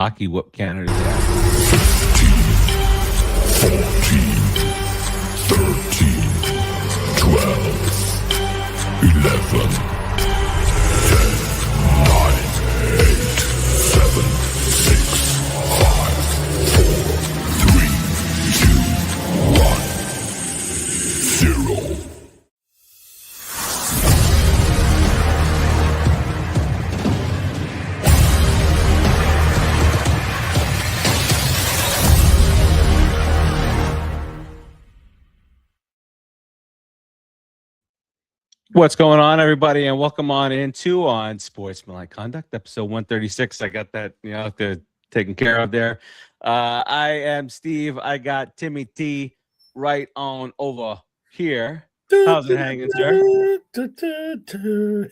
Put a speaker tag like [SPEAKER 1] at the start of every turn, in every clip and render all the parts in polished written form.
[SPEAKER 1] Hockey whoop Canada's ass.
[SPEAKER 2] 14, 13, 12, 11, 10, 9, 8, 7, 6, 5, 4, 3, 2, 1, 0.
[SPEAKER 1] What's going on, everybody, and welcome on into Unsportsmanlike Conduct, episode 136. I got that, they're taken care of there. I am Steve. I got Timmy T right on over here. How's it hanging, sir?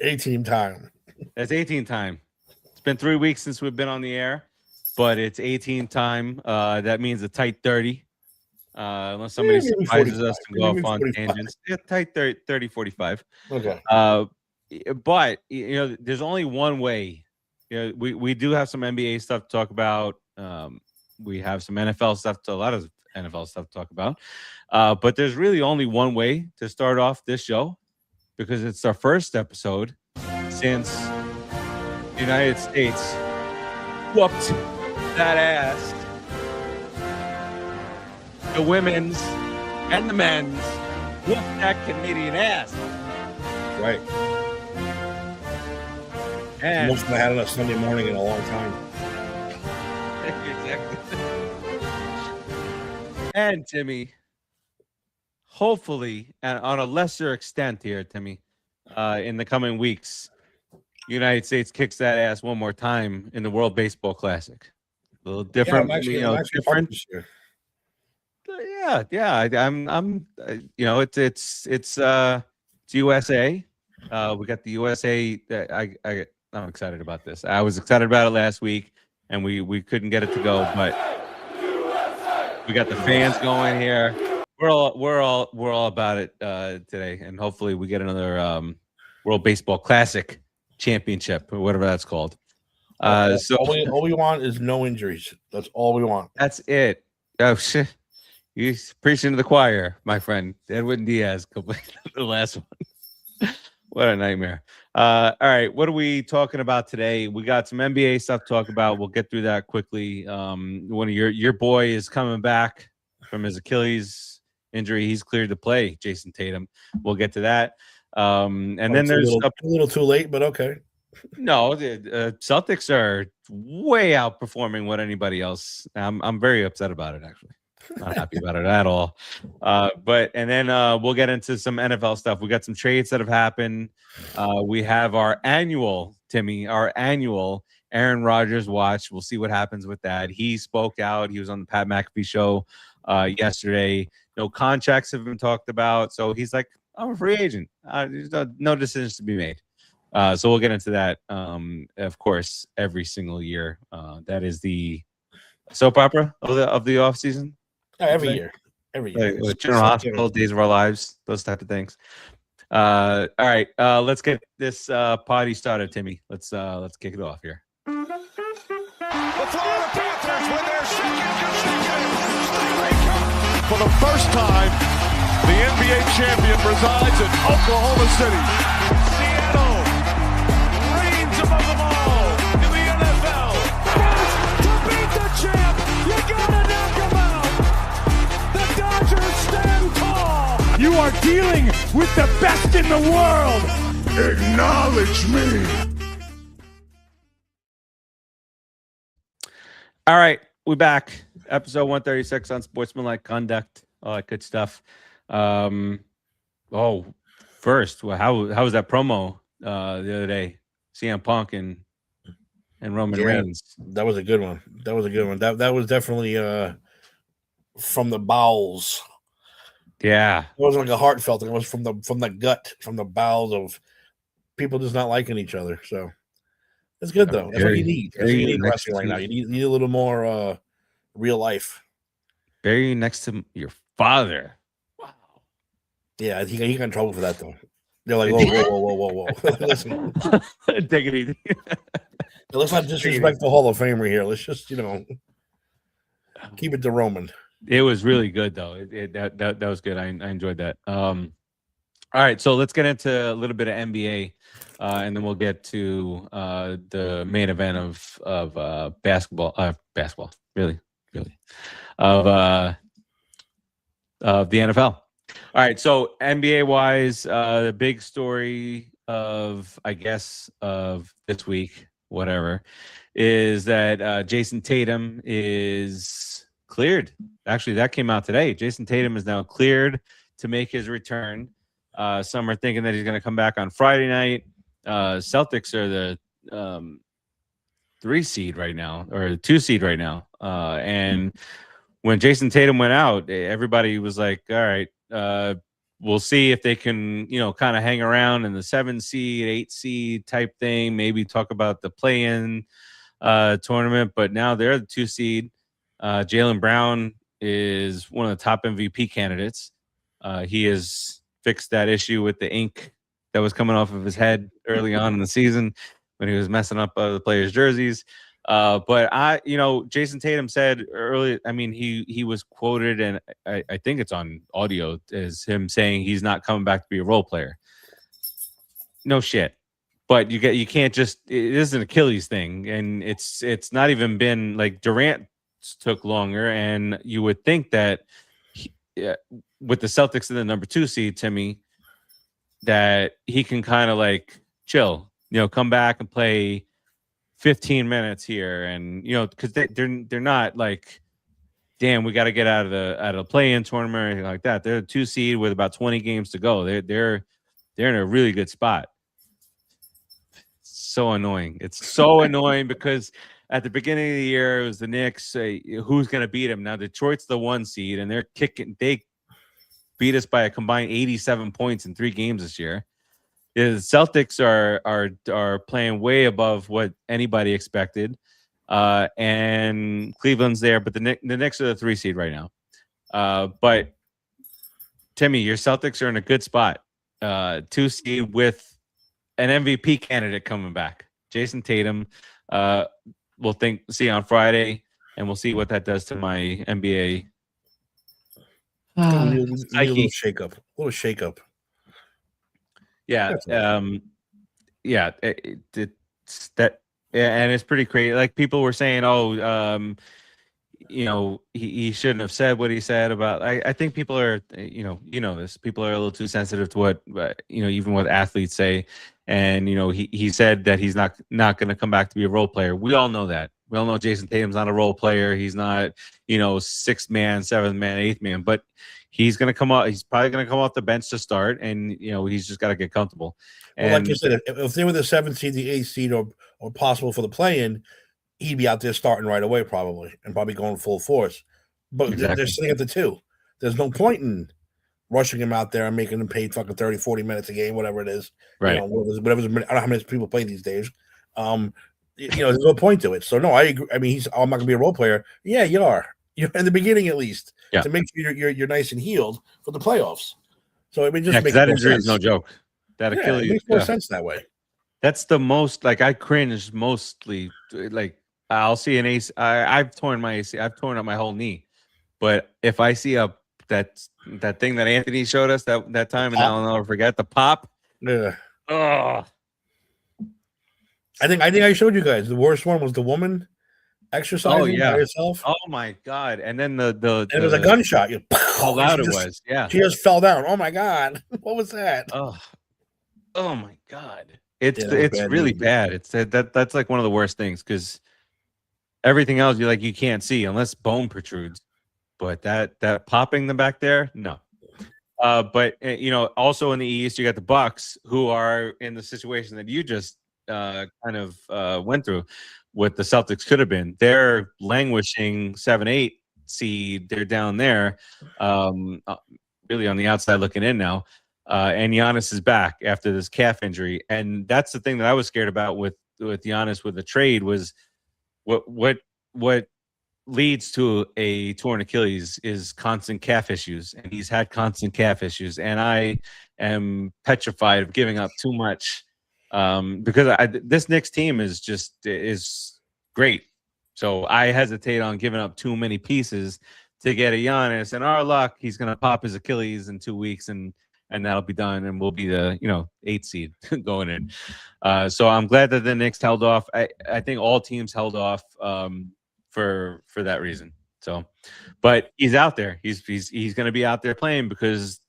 [SPEAKER 3] 18 time.
[SPEAKER 1] That's 18 time. It's been 3 weeks since we've been on the air, but it's 18 time. That means a tight 30. Unless somebody surprises us and go off on tangents. Yeah, tight 30, 45.
[SPEAKER 3] Okay.
[SPEAKER 1] But, there's only one way. We do have some NBA stuff to talk about. We have some NFL stuff, a lot of NFL stuff to talk about. But there's really only one way to start off this show because it's our first episode since the United States whooped that ass. The women's and the men's whoop that Canadian ass.
[SPEAKER 3] Right.
[SPEAKER 1] And
[SPEAKER 3] most of I had on a Sunday morning in a long time.
[SPEAKER 1] Exactly. And Timmy, hopefully, and on a lesser extent here, Timmy, in the coming weeks, United States kicks that ass one more time in the World Baseball Classic. A little different, different. Yeah. I'm. It's USA. We got the USA. I'm excited about this. I was excited about it last week, and we couldn't get it to go, but we got the fans going here. We're all about it today, and hopefully we get another World Baseball Classic championship or whatever that's called. So
[SPEAKER 3] all we want is no injuries. That's all we want.
[SPEAKER 1] That's it. Oh shit. You're preaching to the choir, my friend. Edwin Diaz completed the last one. What a nightmare. All right, what are we talking about today? We got some NBA stuff to talk about. We'll get through that quickly. One of your boy is coming back from his Achilles injury. He's cleared to play, Jason Tatum. We'll get to that. And then there's
[SPEAKER 3] a little too late, but okay.
[SPEAKER 1] No, the Celtics are way outperforming what anybody else. I'm very upset about it, actually. Not happy about it at all. But then we'll get into some NFL stuff. We got some trades that have happened. We have our annual Aaron Rodgers watch. We'll see what happens with that. He spoke out. He was on the Pat McAfee show yesterday. No contracts have been talked about. So he's like, I'm a free agent. There's no decisions to be made. So we'll get into that, of course, every single year. That is the soap opera of the off season.
[SPEAKER 3] Every year.
[SPEAKER 1] Like, General Hospital, Days of Our Lives, those type of things. All right, let's get this party started, Timmy. Let's kick it off here.
[SPEAKER 4] The Florida Panthers win their second consecutive Stanley Cup. For the first time, the NBA champion resides in Oklahoma City. Seattle reigns above them all in the NFL. First, to beat the champ, you gotta knock him out. The Dodgers stand tall. You are dealing with the best in the world.
[SPEAKER 2] Acknowledge me.
[SPEAKER 1] All right, we're back. Episode 136 on Sportsmanlike Conduct. All that good stuff. First, how was that promo the other day? CM Punk and Roman Reigns.
[SPEAKER 3] That was a good one. That was definitely from the bowels.
[SPEAKER 1] Yeah.
[SPEAKER 3] It wasn't like a heartfelt thing. It was from the gut, from the bowels of people just not liking each other. So it's good though. That's what you need. That's what you need wrestling right now. You need a little more real life.
[SPEAKER 1] Bury you next to your father. Wow.
[SPEAKER 3] Yeah, he got in trouble for that though. They're like, whoa. Listen.
[SPEAKER 1] Take it easy.
[SPEAKER 3] Let's not disrespect the Hall of Famer here. Let's just keep it to Roman.
[SPEAKER 1] It was really good though. That was good. I enjoyed that. All right, so let's get into a little bit of NBA, and then we'll get to the main event of basketball. Really, of the NFL. All right, so NBA wise, the big story of this week, whatever, is that Jason Tatum is cleared. Actually, that came out today. Jason Tatum is now cleared to make his return. Some are thinking that he's going to come back on Friday night. Celtics are the 3 seed right now, or the 2 seed right now. And when Jason Tatum went out, everybody was like, all right, we'll see if they can, kind of hang around in the 7 seed, 8 seed type thing, maybe talk about the play-in tournament. But now they're the 2 seed. Jaylen Brown is one of the top MVP candidates. He has fixed that issue with the ink that was coming off of his head early on in the season when he was messing up the players' jerseys. But Jason Tatum said earlier, he was quoted, and I think it's on audio, as him saying he's not coming back to be a role player. No shit. But you can't just, it is an Achilles thing, and it's not even been like Durant took longer, and you would think that with the Celtics in the number 2 seed, Timmy, that he can kind of like chill, come back and play 15 minutes here, and because they're not like, damn, we got to get out of the play-in tournament or anything like that. They're a 2 seed with about 20 games to go. They're in a really good spot. So annoying. It's so annoying because at the beginning of the year, it was the Knicks. Who's going to beat them? Now Detroit's the 1 seed, and they're kicking. They beat us by a combined 87 points in 3 games this year. The Celtics are playing way above what anybody expected, and Cleveland's there, but the Knicks are the 3 seed right now. But Timmy, your Celtics are in a good spot, 2 seed with an MVP candidate coming back, Jason Tatum. We'll see on Friday, and we'll see what that does to my NBA.
[SPEAKER 3] A little shakeup.
[SPEAKER 1] Yeah, yeah. It's that, and it's pretty crazy. Like people were saying, he shouldn't have said what he said about. I think people are, this. People are a little too sensitive to what, even what athletes say. And he said that he's not going to come back to be a role player. We all know that. We all know Jason Tatum's not a role player. He's not, 6th man, 7th man, 8th man. But he's going to come out. He's probably going to come off the bench to start, and he's just got to get comfortable. And
[SPEAKER 3] like you said, if they were the 7th seed, the 8th seed, or possible for the play-in, he'd be out there starting right away, probably, and probably going full force. But they're sitting at the 2. There's no point in rushing him out there and making him pay fucking 30, 40 minutes a game, whatever it is.
[SPEAKER 1] Right.
[SPEAKER 3] Whatever's, I don't know how many people play these days. There's no point to it. So no, I agree. I mean, I'm not gonna be a role player. Yeah, you are. You're in the beginning at least, to make sure you're nice and healed for the playoffs. So I mean, just makes
[SPEAKER 1] that injury is no joke. That Achilles,
[SPEAKER 3] it makes more sense that way.
[SPEAKER 1] That's the most, like, I cringe mostly. Like, I'll see an AC. I've torn my AC. I've torn up my whole knee. But if I see that thing that Anthony showed us that time, and I'll never forget the pop.
[SPEAKER 3] Yeah.
[SPEAKER 1] Oh.
[SPEAKER 3] I think I showed you guys. The worst one was the woman exercising by herself.
[SPEAKER 1] Oh my god! And then
[SPEAKER 3] it was a gunshot.
[SPEAKER 1] How loud it was! Yeah,
[SPEAKER 3] she just fell down. Oh my god! What was that?
[SPEAKER 1] Oh my god! It's really bad. It's that's like one of the worst things, because everything else you can't see unless bone protrudes, but that popping the back there, no. But also in the East, you got the Bucks, who are in the situation that you just kind of went through. What the Celtics could have been. They're languishing 7-8 seed. They're down there, really on the outside looking in now. And Giannis is back after this calf injury, and that's the thing that I was scared about with Giannis with the trade was what leads to a torn Achilles is constant calf issues, and he's had constant calf issues, and I am petrified of giving up too much because this Knicks team is great. So I hesitate on giving up too many pieces to get a Giannis. And our luck, he's going to pop his Achilles in 2 weeks, and that'll be done, and we'll be the 8th seed going in. So I'm glad that the Knicks held off. I think all teams held off for that reason. So, but he's out there. He's going to be out there playing because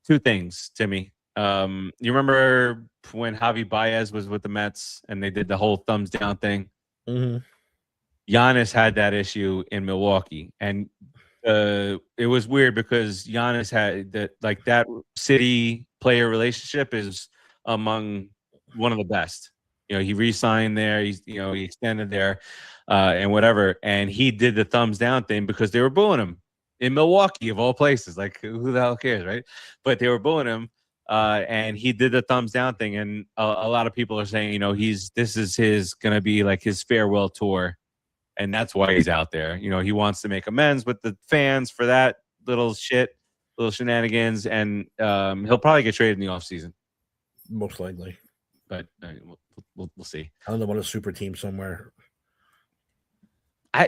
[SPEAKER 1] two things, Timmy. You remember when Javi Baez was with the Mets and they did the whole thumbs down thing?
[SPEAKER 3] Mm-hmm.
[SPEAKER 1] Giannis had that issue in Milwaukee, and it was weird because Giannis had that city player relationship is among one of the best. He re-signed there. He extended there, and whatever. And he did the thumbs down thing because they were booing him in Milwaukee, of all places. Like, who the hell cares, right? But they were booing him, and he did the thumbs down thing. And a lot of people are saying, this is gonna be like his farewell tour. And that's why he's out there. He wants to make amends with the fans for that little shenanigans, and he'll probably get traded in the offseason.
[SPEAKER 3] Most likely.
[SPEAKER 1] But we'll see.
[SPEAKER 3] I don't know, about a super team somewhere.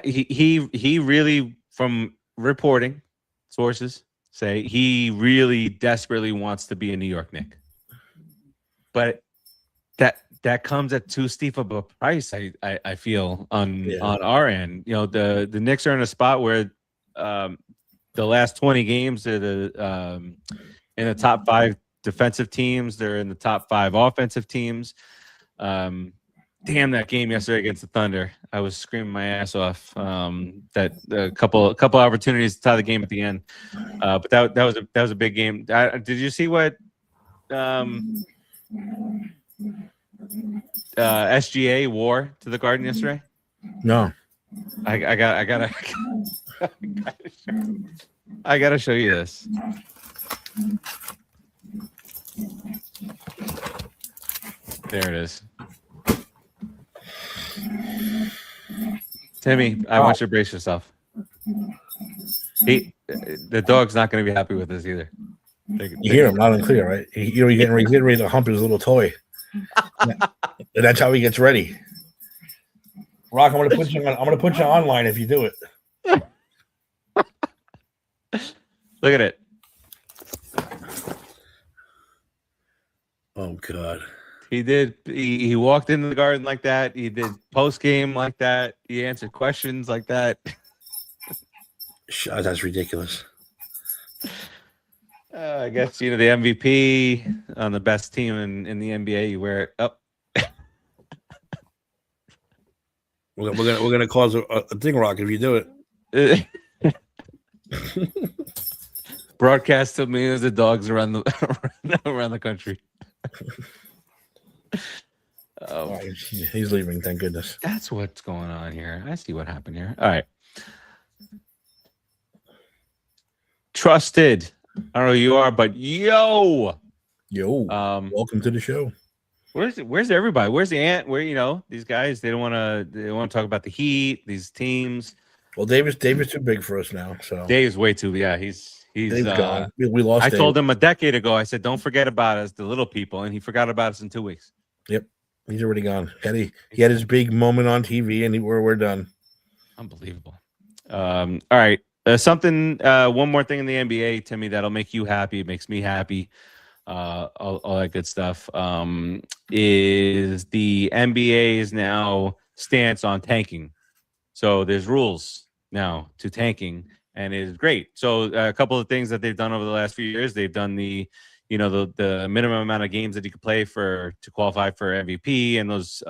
[SPEAKER 1] He really, from reporting sources, say he really desperately wants to be a New York Knick. But that comes at too steep of a price, I feel, on our end. The Knicks are in a spot where the last 20 games they're in the top 5 defensive teams. They're in the top 5 offensive teams. Damn, that game yesterday against the Thunder, I was screaming my ass off. That a couple opportunities to tie the game at the end, but that was a big game. Did you see what SGA wore to the Garden yesterday?
[SPEAKER 3] No.
[SPEAKER 1] I gotta show you this. There it is. Timmy, I want you to brace yourself. The dog's not going to be happy with this either.
[SPEAKER 3] You hear him loud and clear, right? He's getting ready to hump his little toy. And that's how he gets ready. Rock, I'm gonna put you online if you do it.
[SPEAKER 1] Look at it.
[SPEAKER 3] Oh God.
[SPEAKER 1] He did. He walked into the Garden like that. He did post game like that. He answered questions like that.
[SPEAKER 3] That's ridiculous.
[SPEAKER 1] I guess the MVP on the best team in the NBA. You wear it up.
[SPEAKER 3] We're gonna cause a thing, Rock, if you do it.
[SPEAKER 1] Broadcast to millions of dogs around the country.
[SPEAKER 3] He's leaving, thank goodness.
[SPEAKER 1] That's what's going on here. I see what happened here. All right. Trusted. I don't know who you are, but yo,
[SPEAKER 3] welcome to the show.
[SPEAKER 1] Where's everybody? Where's the ant? Where these guys? They don't want to talk about the Heat. These teams.
[SPEAKER 3] Well, Dave's too big for us now. So
[SPEAKER 1] Dave's way too. Yeah, he's
[SPEAKER 3] gone. We lost.
[SPEAKER 1] I
[SPEAKER 3] Dave.
[SPEAKER 1] told him a decade ago. I said, don't forget about us, the little people, and he forgot about us in 2 weeks.
[SPEAKER 3] Yep, he's already gone. He had his big moment on TV, and we're done.
[SPEAKER 1] Unbelievable. All right. One more thing in the NBA, Timmy, that'll make you happy. It makes me happy. All that good stuff. Is the NBA's now stance on tanking. So there's rules now to tanking, and it is great. So a couple of things that they've done over the last few years, they've done the minimum amount of games that you could play to qualify for MVP and those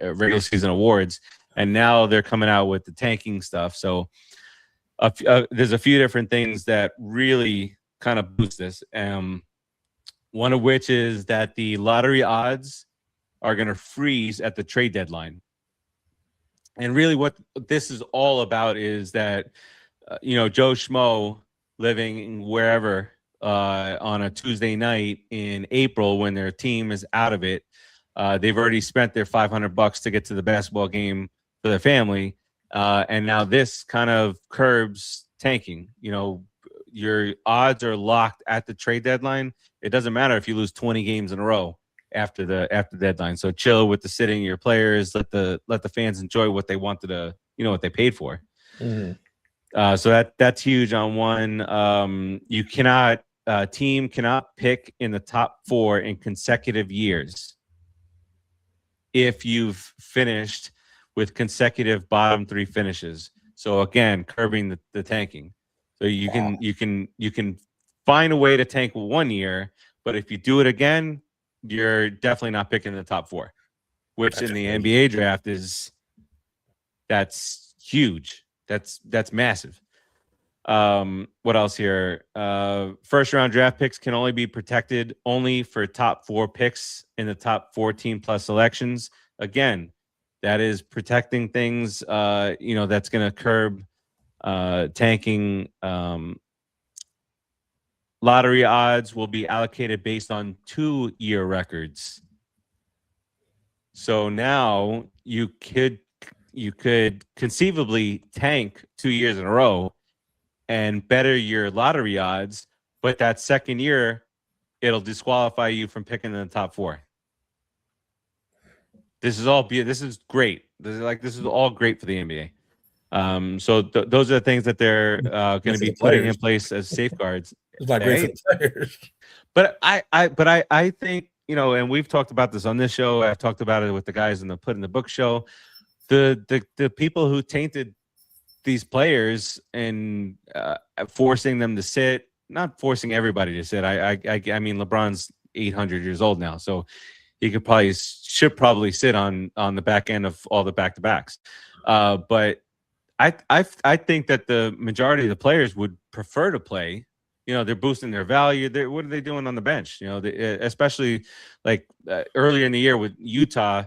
[SPEAKER 1] regular season awards. And now they're coming out with the tanking stuff. So there's a few different things that really kind of boost this. One of which is that the lottery odds are going to freeze at the trade deadline. And really what this is all about is that, Joe Schmo living wherever on a Tuesday night in April when their team is out of it, they've already spent their $500 to get to the basketball game for their family. And now this kind of curbs tanking. your odds are locked at the trade deadline. It doesn't matter if you lose 20 games in a row after the deadline. So chill with the sitting your players. Let the fans enjoy what they wanted to, what they paid for.
[SPEAKER 3] Mm-hmm.
[SPEAKER 1] So that's huge on one. You cannot team cannot pick in the top 4 in consecutive years if you've finished with consecutive bottom 3 finishes. So again, curbing the tanking. So you can find a way to tank 1 year, but if you do it again, you're definitely not picking the top 4, which in the NBA draft that's huge. That's massive. What else here? First round draft picks can only be protected only for top 4 picks in the top 14 plus selections. Again, that is protecting things. That's going to curb tanking. Lottery odds will be allocated based on 2-year records. So now you could conceivably tank 2 years in a row and better your lottery odds, but that second year it'll disqualify you from picking in the top 4. This is great. This is all great for the NBA. So those are the things that they're going to be putting in place as safeguards.
[SPEAKER 3] It's not great for the players.
[SPEAKER 1] But I think, and we've talked about this on this show. I've talked about it with the guys in the Put in the Book show. The people who tainted these players and forcing them to sit, not forcing everybody to sit. I mean, LeBron's 800 years old now, so he should probably sit on the back end of all the back-to-backs. But I think that the majority of the players would prefer to play. They're boosting their value. What are they doing on the bench? Especially like earlier in the year with Utah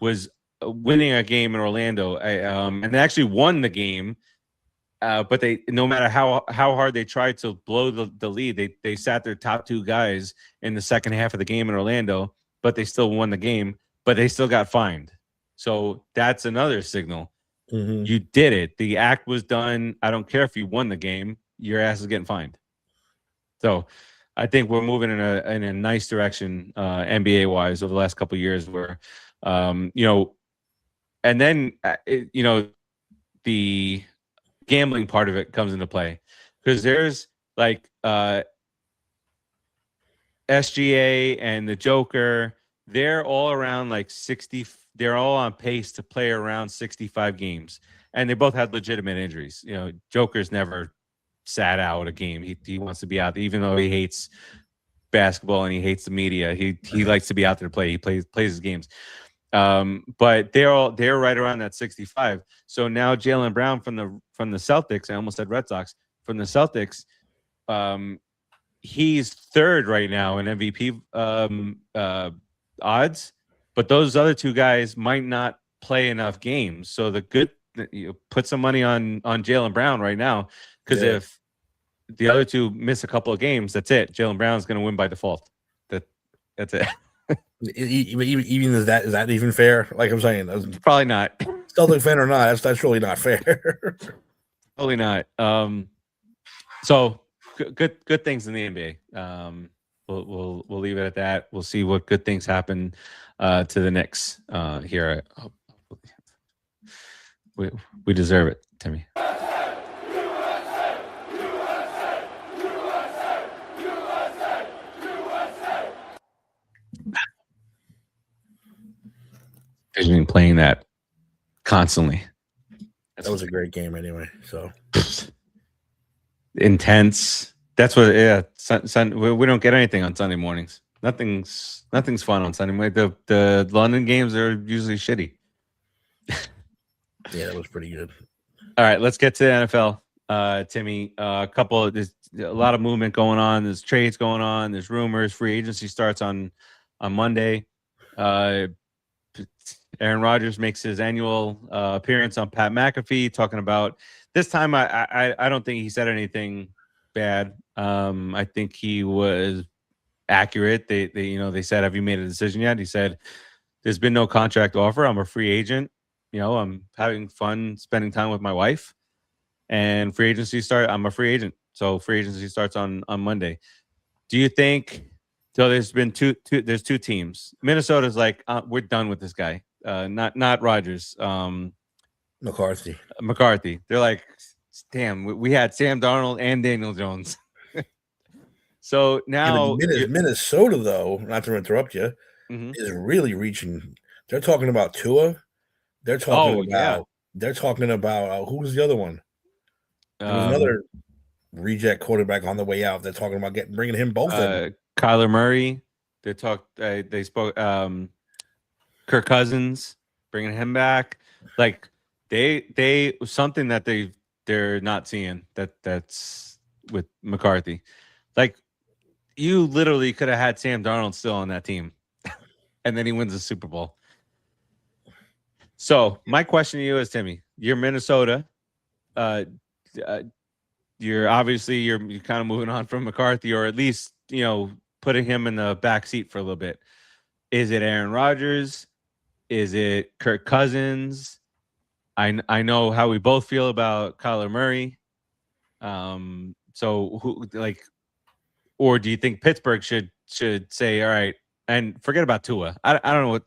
[SPEAKER 1] was winning a game in Orlando, and they actually won the game. But they, no matter how hard they tried to blow the lead, they sat their top 2 guys in the second half of the game in Orlando, but they still won the game, but they still got fined. So that's another signal.
[SPEAKER 3] Mm-hmm.
[SPEAKER 1] You did it. The act was done. I don't care if you won the game. Your ass is getting fined. So I think we're moving in a nice direction, NBA wise, over the last couple of years where, and then, the gambling part of it comes into play because there's like SGA and the Joker. They're all around like 60. They're all on pace to play around 65 games, and they both had legitimate injuries. Joker's never sat out a game. He wants to be out there, even though he hates basketball and he hates the media. He likes to be out there to play. He plays his games. But they're right around that 65. So now Jaylen Brown from the Celtics, I almost said Red Sox, from the Celtics, he's 3rd right now in MVP odds, but those other 2 guys might not play enough games. So put some money on Jaylen Brown right now, because if the other 2 miss a couple of games, that's it. Jaylen Brown's going to win by default. That's it.
[SPEAKER 3] Even is that even fair? Like I'm saying,
[SPEAKER 1] probably not.
[SPEAKER 3] Celtic fan or not, that's really not fair.
[SPEAKER 1] Totally not. So good things in the NBA. We'll leave it at that. We'll see what good things happen to the Knicks here. We deserve it, Timmy. Been playing that constantly.
[SPEAKER 3] That was a great game anyway. So
[SPEAKER 1] intense. That's what. Yeah. We don't get anything on Sunday mornings. Nothing's fun on Sunday morning. The London games are usually shitty.
[SPEAKER 3] Yeah, that was pretty good.
[SPEAKER 1] All right, let's get to the NFL. Timmy, there's a lot of movement going on. There's trades going on. There's rumors. Free agency starts on Monday. Aaron Rodgers makes his annual appearance on Pat McAfee, talking about this time. I don't think he said anything bad. I think he was accurate. They said, "Have you made a decision yet?" He said, "There's been no contract offer. I'm a free agent. I'm having fun spending time with my wife, and free agency start. I'm a free agent. So free agency starts on Monday. Do you think? So there's been there's two teams. Minnesota's like, we're done with this guy. Not Rodgers. McCarthy. They're like, damn, we had Sam Darnold and Daniel Jones. So now
[SPEAKER 3] Minnesota, though, not to interrupt you, is really reaching. They're talking about Tua. They're talking about who was the other one? There was another reject quarterback on the way out. They're talking about bringing him both in.
[SPEAKER 1] Kyler Murray. They spoke. Kirk Cousins, bringing him back. Like they something that they're not seeing that's with McCarthy. Like you literally could have had Sam Darnold still on that team, and then he wins the Super Bowl. So my question to you is, Timmy, you're Minnesota. You're obviously kind of moving on from McCarthy, or at least putting him in the back seat for a little bit. Is it Aaron Rodgers? Is it Kirk Cousins? I know how we both feel about Kyler Murray. So who or do you think Pittsburgh should say, all right, and forget about Tua? I don't know what.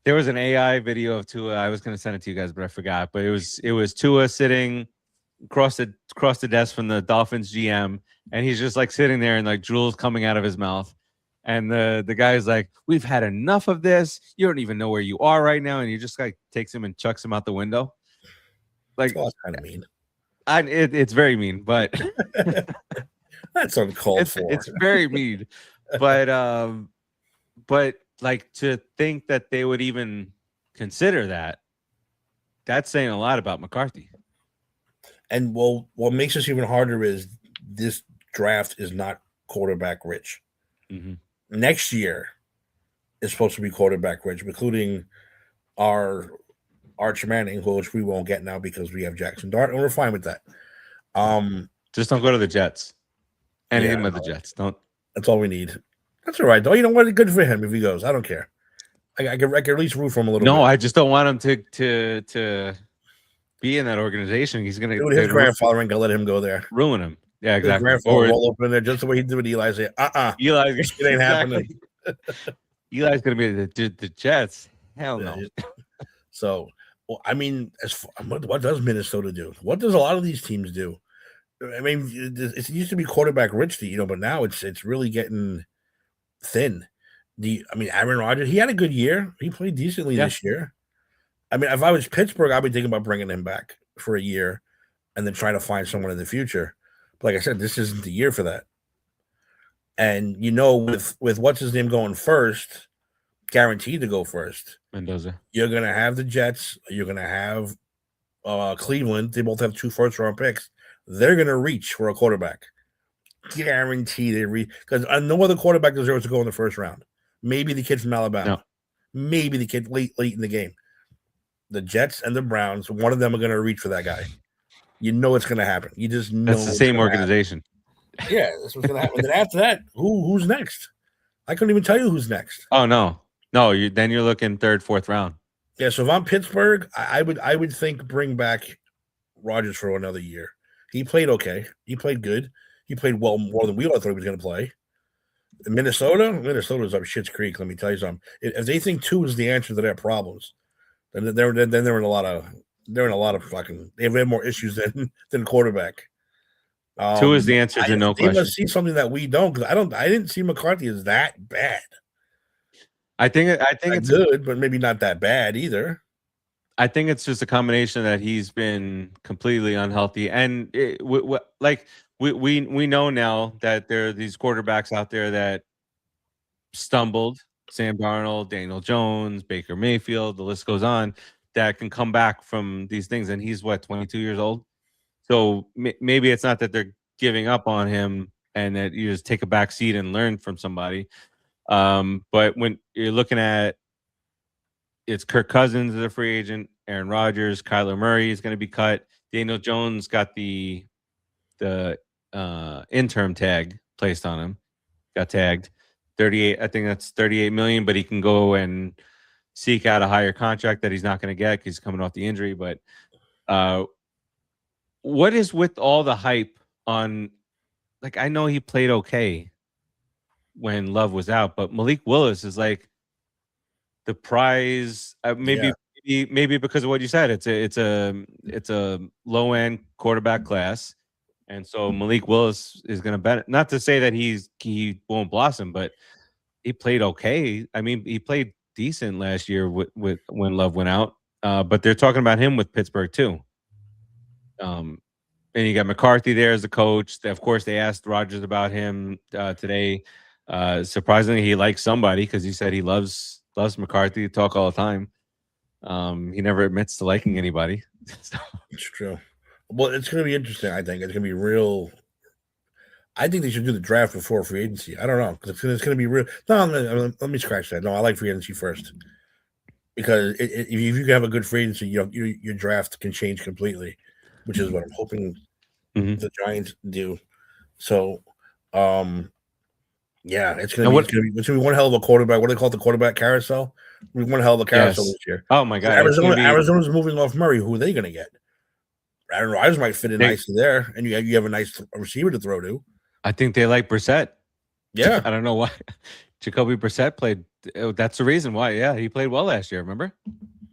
[SPEAKER 1] There was an AI video of Tua. I was going to send it to you guys, but I forgot. But it was Tua sitting across the desk from the Dolphins GM, and he's just like sitting there and like drool's coming out of his mouth. And the guy's like, we've had enough of this. You don't even know where you are right now. And he just like takes him and chucks him out the window. Like,
[SPEAKER 3] that's kind of mean.
[SPEAKER 1] It's very mean, but
[SPEAKER 3] that's uncalled for.
[SPEAKER 1] It's very mean. But like to think that they would even consider that's saying a lot about McCarthy.
[SPEAKER 3] And well, what makes this even harder is this draft is not quarterback rich.
[SPEAKER 1] Mm-hmm.
[SPEAKER 3] Next year is supposed to be quarterback rich, including our Arch Manning, which we won't get now because we have Jackson Dart, and we're fine with that.
[SPEAKER 1] Just don't go to the Jets. Anything but the Jets. Don't.
[SPEAKER 3] That's all we need. That's all right, though. You know what? Good for him if he goes. I don't care. I can at least root for him a little bit.
[SPEAKER 1] No, I just don't want him to be in that organization. He's going to.
[SPEAKER 3] His grandfather ain't going to let him go there.
[SPEAKER 1] Ruin him. Yeah, exactly.
[SPEAKER 3] His grandfather roll up in there just the way he did with Eli. Say,
[SPEAKER 1] Eli's
[SPEAKER 3] it ain't happening.
[SPEAKER 1] Eli's going to be the Jets. Hell no.
[SPEAKER 3] So, well, I mean, what does Minnesota do? What does a lot of these teams do? I mean, it used to be quarterback rich, but now it's really getting thin. Aaron Rodgers, he had a good year. He played decently this year. I mean, if I was Pittsburgh, I'd be thinking about bringing him back for a year and then trying to find someone in the future. But like I said, this isn't the year for that. And with what's his name going first, guaranteed to go first.
[SPEAKER 1] Mendoza.
[SPEAKER 3] You're gonna have the Jets. You're gonna have Cleveland. They both have 2 first-round picks. They're gonna reach for a quarterback. Guaranteed they reach because no other quarterback deserves to go in the first round. Maybe the kid from Alabama.
[SPEAKER 1] No.
[SPEAKER 3] Maybe the kid late in the game. The Jets and the Browns, one of them are gonna reach for that guy. You know it's gonna happen. You just know
[SPEAKER 1] that's the same organization.
[SPEAKER 3] Happen. Yeah, that's what's gonna happen. Then after that, who's next? I couldn't even tell you who's next.
[SPEAKER 1] Oh no. Then you're looking 3rd, 4th round.
[SPEAKER 3] Yeah, so if I'm Pittsburgh, I would think bring back Rodgers for another year. He played okay. He played good. He played well more than we all thought he was going to play. Minnesota's up Schitt's Creek. Let me tell you something. If they think 2 is the answer to their problems, then they're in a lot of fucking. They have more issues than quarterback.
[SPEAKER 1] 2 is the answer to no question.
[SPEAKER 3] They must see something that we don't because I didn't see McCarthy as that bad.
[SPEAKER 1] I think it's
[SPEAKER 3] good, but maybe not that bad either.
[SPEAKER 1] I think it's just a combination that he's been completely unhealthy, and we know now that there are these quarterbacks out there that stumbled. Sam Darnold, Daniel Jones, Baker Mayfield, the list goes on, that can come back from these things, and he's 22 years old. So maybe it's not that they're giving up on him and that you just take a back seat and learn from somebody. But when you're looking at it's Kirk Cousins as a free agent, Aaron Rodgers, Kyler Murray is going to be cut. Daniel Jones got the interim tag placed on him, got tagged 38. I think that's 38 million, but he can go and seek out a higher contract that he's not going to get because he's coming off the injury. But what is with all the hype on, like, I know he played okay when Love was out, but Malik Willis is like the prize. Maybe because of what you said, it's a low end quarterback class, and so Malik Willis is going to benefit. Not to say that he won't blossom, but he played okay. I mean, he played decent last year with when Love went out. But they're talking about him with Pittsburgh too. And you got McCarthy there as the coach. Of course, they asked Rodgers about him today. Surprisingly, he likes somebody because he said he loves McCarthy. Talk all the time. He never admits to liking anybody. So.
[SPEAKER 3] It's true. Well, it's going to be interesting. I think it's going to be real. I think they should do the draft before free agency. I don't know because it's going to be real. No, let me scratch that. No, I like free agency first because if you have a good free agency, your draft can change completely, which is what I'm hoping the Giants do. So, yeah, it's going to be one hell of a quarterback. What do they call it, the quarterback carousel? We one hell of a carousel this year.
[SPEAKER 1] Oh my God!
[SPEAKER 3] Arizona's moving off Murray. Who are they going to get? I don't know. Rodgers might fit in nicely there, and you have a nice receiver to throw to.
[SPEAKER 1] I think they like Brissett.
[SPEAKER 3] Yeah,
[SPEAKER 1] I don't know why. Jacoby Brissett played. That's the reason why. Yeah, he played well last year. Remember?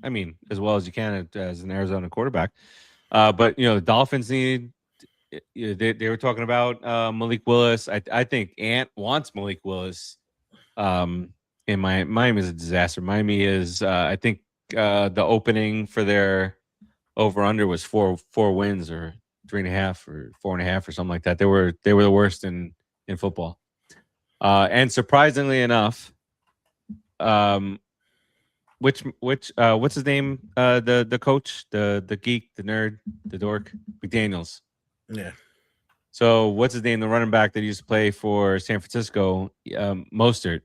[SPEAKER 1] I mean, as well as you can as an Arizona quarterback. But the Dolphins need. They were talking about Malik Willis. I think Ant wants Malik Willis. In Miami is a disaster. Miami is. I think the opening for their over under was four wins or 3.5 or 4.5 or something like that. They were the worst in football. And surprisingly enough, what's his name? The coach, the geek, the nerd, the dork, McDaniels.
[SPEAKER 3] Yeah.
[SPEAKER 1] So what's his name? The running back that used to play for San Francisco, Mostert.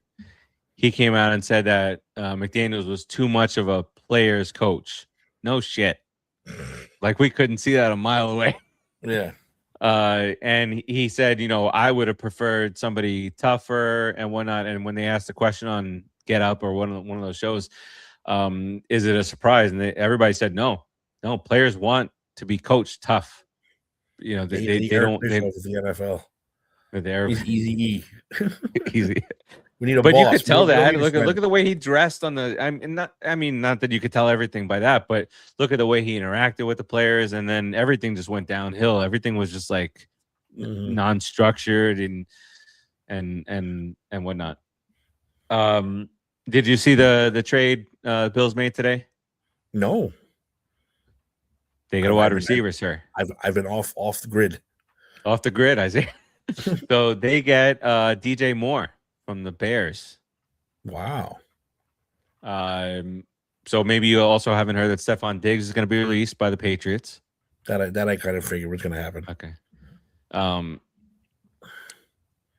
[SPEAKER 1] He came out and said that McDaniels was too much of a player's coach. No shit. Like we couldn't see that a mile away.
[SPEAKER 3] Yeah.
[SPEAKER 1] And he said, I would have preferred somebody tougher and whatnot. And when they asked the question on Get Up or one of those shows, is it a surprise? And everybody said no. Players want to be coached tough. They don't.
[SPEAKER 3] The NFL. He's easy.
[SPEAKER 1] Easy.
[SPEAKER 3] We need a
[SPEAKER 1] but
[SPEAKER 3] boss.
[SPEAKER 1] You could tell that. Look at the way he dressed on the. Not that you could tell everything by that, but look at the way he interacted with the players, and then everything just went downhill. Everything was just like non-structured and whatnot. Did you see the trade Bills made today?
[SPEAKER 3] No.
[SPEAKER 1] They got a wide receiver, sir.
[SPEAKER 3] I've been off the grid.
[SPEAKER 1] Off the grid, I see. So they get DJ Moore from the Bears.
[SPEAKER 3] Wow.
[SPEAKER 1] So maybe you also haven't heard that Stephon Diggs is going to be released by the Patriots.
[SPEAKER 3] That I kind of figured was going to happen.
[SPEAKER 1] Okay.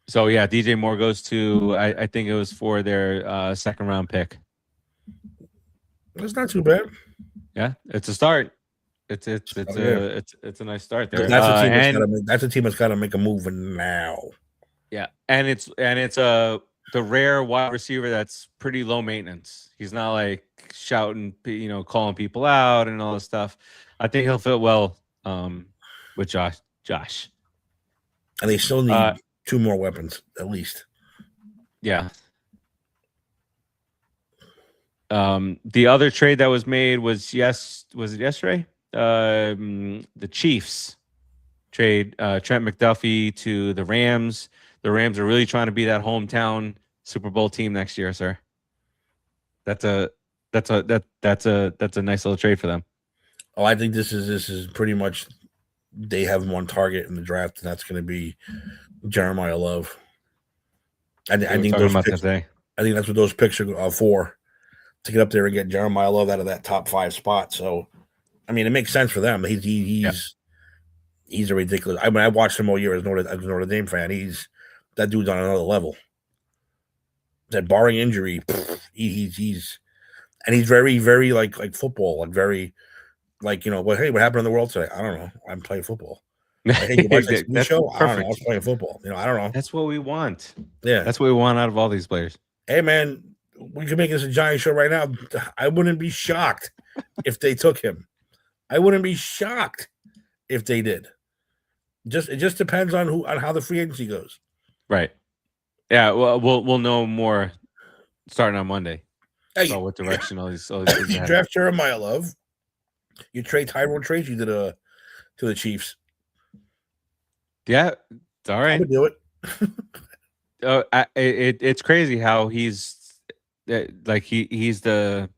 [SPEAKER 1] So yeah, DJ Moore goes to I think it was for their second round pick.
[SPEAKER 3] That's not too bad.
[SPEAKER 1] Yeah, it's a start. It's a nice start there.
[SPEAKER 3] That's a team that's got to make a move now.
[SPEAKER 1] Yeah, and it's the rare wide receiver that's pretty low maintenance. He's not like shouting, calling people out and all this stuff. I think he'll fit well with Josh.
[SPEAKER 3] And they still need 2 more weapons at least.
[SPEAKER 1] Yeah. The other trade that was made was it yesterday? The Chiefs trade Trent McDuffie to the Rams. The Rams are really trying to be that hometown Super Bowl team next year, sir. That's a nice little trade for them.
[SPEAKER 3] Oh, I think this is pretty much they have one target in the draft, and that's going to be Jeremiah Love. I think that's what those picks are for, to get up there and get Jeremiah Love out of that top 5 spot. So, I mean, it makes sense for them. He's a ridiculous. I mean, I watched him all year as a Notre Dame fan. That dude's on another level. That barring injury, he's very, very like football, like very like hey, what happened in the world today? I don't know. I'm playing football. Like, hey, you watch that TV show? I don't know. I was playing football. I don't know.
[SPEAKER 1] That's what we want.
[SPEAKER 3] Yeah,
[SPEAKER 1] that's what we want out of all these players.
[SPEAKER 3] Hey, man, we could make this a Giant show right now. I wouldn't be shocked if they took him. I wouldn't be shocked if they did. It just depends on how the free agency goes.
[SPEAKER 1] Right. Yeah. Well, we'll know more starting on Monday.
[SPEAKER 3] Hey,
[SPEAKER 1] about what direction all these
[SPEAKER 3] you draft Jeremiah Love. You trade Tyrone Tracy to the Chiefs.
[SPEAKER 1] Yeah, it's all right.
[SPEAKER 3] I would do it.
[SPEAKER 1] It's crazy how he's like he's the.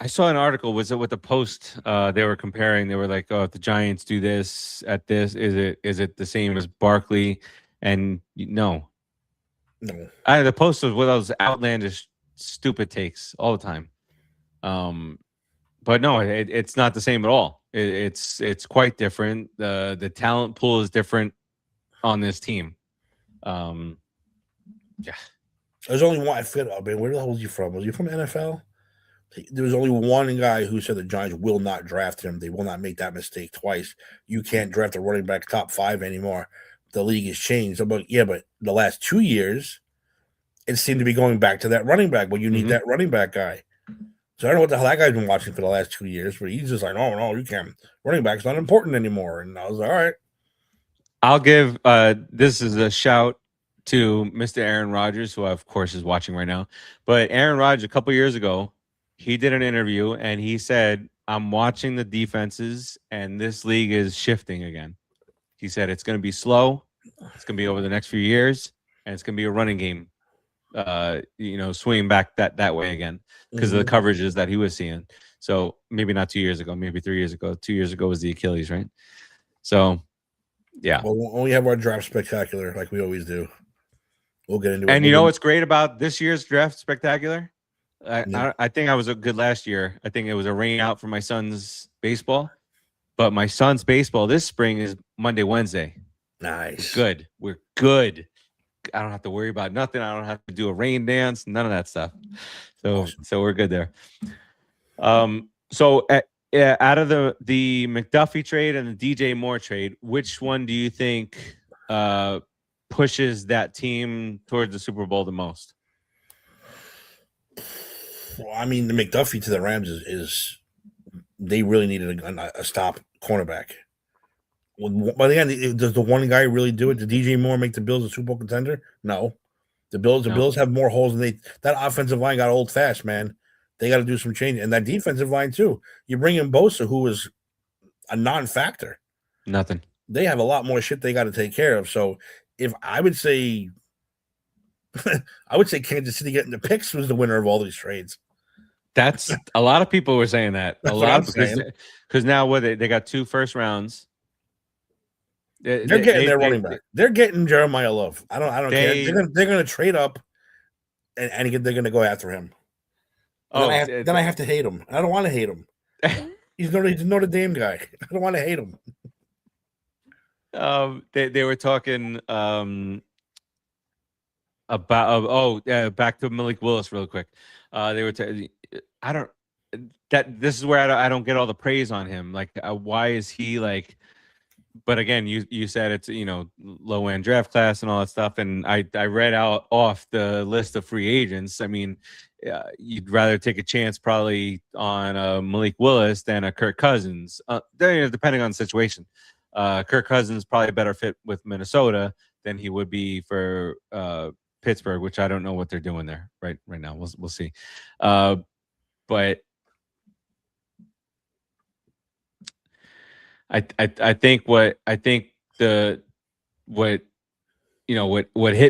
[SPEAKER 1] I saw an article. Was it with the Post? They were comparing. They were like, "Oh, if the Giants do this at this, is it the same as Barkley?" And no. The Post was with those outlandish, stupid takes all the time. But no, it's not the same at all. It's quite different. The talent pool is different on this team. Yeah.
[SPEAKER 3] There's only one. I forget. I mean, where the hell was he from? Was he from NFL? There was only one guy who said the Giants will not draft him. They will not make that mistake twice. You can't draft a running back top 5 anymore. The league has changed. But the last 2 years, it seemed to be going back to that running back. Well, you need that running back guy. So I don't know what the hell that guy's been watching for the last 2 years, but he's just like, oh, no, you can't. Running back's not important anymore. And I was like, all right.
[SPEAKER 1] I'll give this is a shout to Mr. Aaron Rodgers, who of course is watching right now. But Aaron Rodgers, a couple years ago, he did an interview and he said, I'm watching the defenses and this league is shifting again. He said it's going to be slow. It's going to be over the next few years, and it's going to be a running game, swinging back that way again because of the coverages that he was seeing. So maybe not 2 years ago, maybe 3 years ago. 2 years ago was the Achilles, right? So, yeah.
[SPEAKER 3] Well, when we have our draft spectacular, like we always do, we'll get into it.
[SPEAKER 1] And you know what's great about this year's draft spectacular? I think I was good last year. I think it was a rain out for my son's baseball. But my son's baseball this spring is Monday, Wednesday.
[SPEAKER 3] Nice.
[SPEAKER 1] We're good. I don't have to worry about nothing. I don't have to do a rain dance, none of that stuff. So we're good there. So out of the McDuffie trade and the DJ Moore trade, which one do you think pushes that team towards the Super Bowl the most?
[SPEAKER 3] Well, I mean, the McDuffie to the Rams is they really needed a stop cornerback. By the end, does the one guy really do it? Did DJ Moore make the Bills a Super Bowl contender? No. The Bills have more holes than that offensive line got old fast, man. They got to do some change. And that defensive line, too. You bring in Bosa, who was a non-factor.
[SPEAKER 1] Nothing.
[SPEAKER 3] They have a lot more shit they got to take care of. So if I would say Kansas City getting the picks was the winner of all these trades.
[SPEAKER 1] That's a lot of people were saying that. Because now they got 2 first rounds.
[SPEAKER 3] They're getting their running back. They're getting Jeremiah Love. I don't care. They're going to trade up, and they're going to go after him. Then I have to hate him. I don't want to hate him. He's a Notre Dame guy. I don't want to hate him.
[SPEAKER 1] They were talking about back to Malik Willis real quick. They were this is where I don't get all the praise on him. Like, why is he like? But again, you said it's low end draft class and all that stuff, and I read out off the list of free agents. I mean, you'd rather take a chance probably on Malik Willis than a Kirk Cousins, depending on the situation. Kirk Cousins probably a better fit with Minnesota than he would be for Pittsburgh, which I don't know what they're doing there right now. We'll see. But I think what hit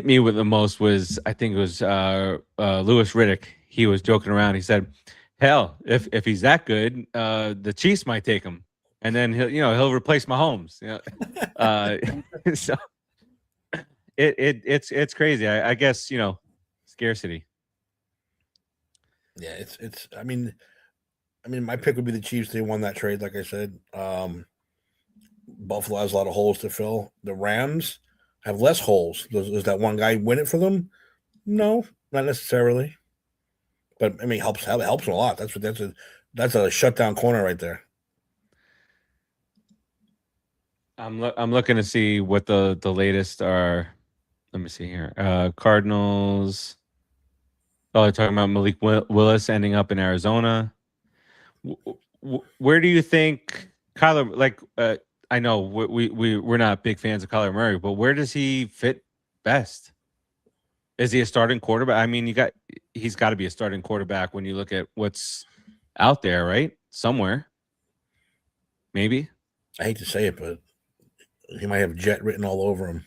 [SPEAKER 1] me with the most was I think it was Louis Riddick. He was joking around. He said, "Hell, if he's that good, the Chiefs might take him, and then he'll replace Mahomes." So it's crazy. I guess scarcity.
[SPEAKER 3] Yeah, it's. I mean, my pick would be the Chiefs. They won that trade, like I said. Buffalo has a lot of holes to fill. The Rams have less holes. Does that one guy win it for them? No, not necessarily. But I mean, helps them a lot. That's a shutdown corner right there.
[SPEAKER 1] I'm looking to see what the latest are. Let me see here. Cardinals. Oh, they're talking about Malik Willis ending up in Arizona. Where do you think Kyler? I know we're not big fans of Kyler Murray, but where does he fit best? Is he a starting quarterback? I mean, he's got to be a starting quarterback when you look at what's out there, right? Somewhere, maybe.
[SPEAKER 3] I hate to say it, but he might have Jet written all over him.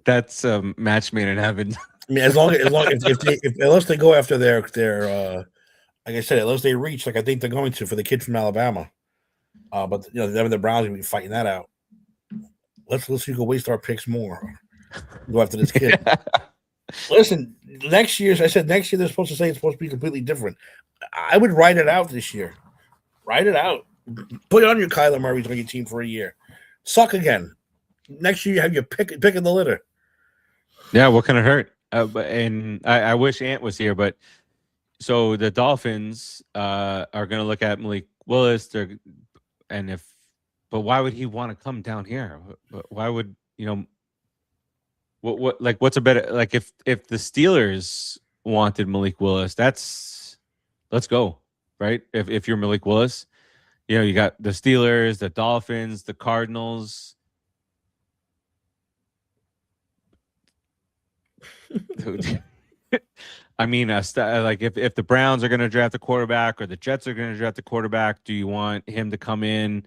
[SPEAKER 1] That's a match made in heaven.
[SPEAKER 3] I mean, unless they go after their like I said, unless they reach, like I think they're going to for the kid from Alabama. But them and the Browns will be fighting that out. Let's go waste our picks more. Go after this kid. Yeah. Listen, next year they're supposed to say it's supposed to be completely different. I would write it out this year. Write it out. Put it on your Kyler Murray's on your team for a year. Suck again. Next year you have your pick in the litter.
[SPEAKER 1] Yeah, what can it hurt? And I wish Ant was here, but so the Dolphins are going to look at Malik Willis. But why would he want to come down here? Why would what's a better, like if the Steelers wanted Malik Willis, let's go, right? If you're Malik Willis, you got the Steelers, the Dolphins, the Cardinals. I mean, like if the Browns are going to draft a quarterback or the Jets are going to draft a quarterback, do you want him to come in?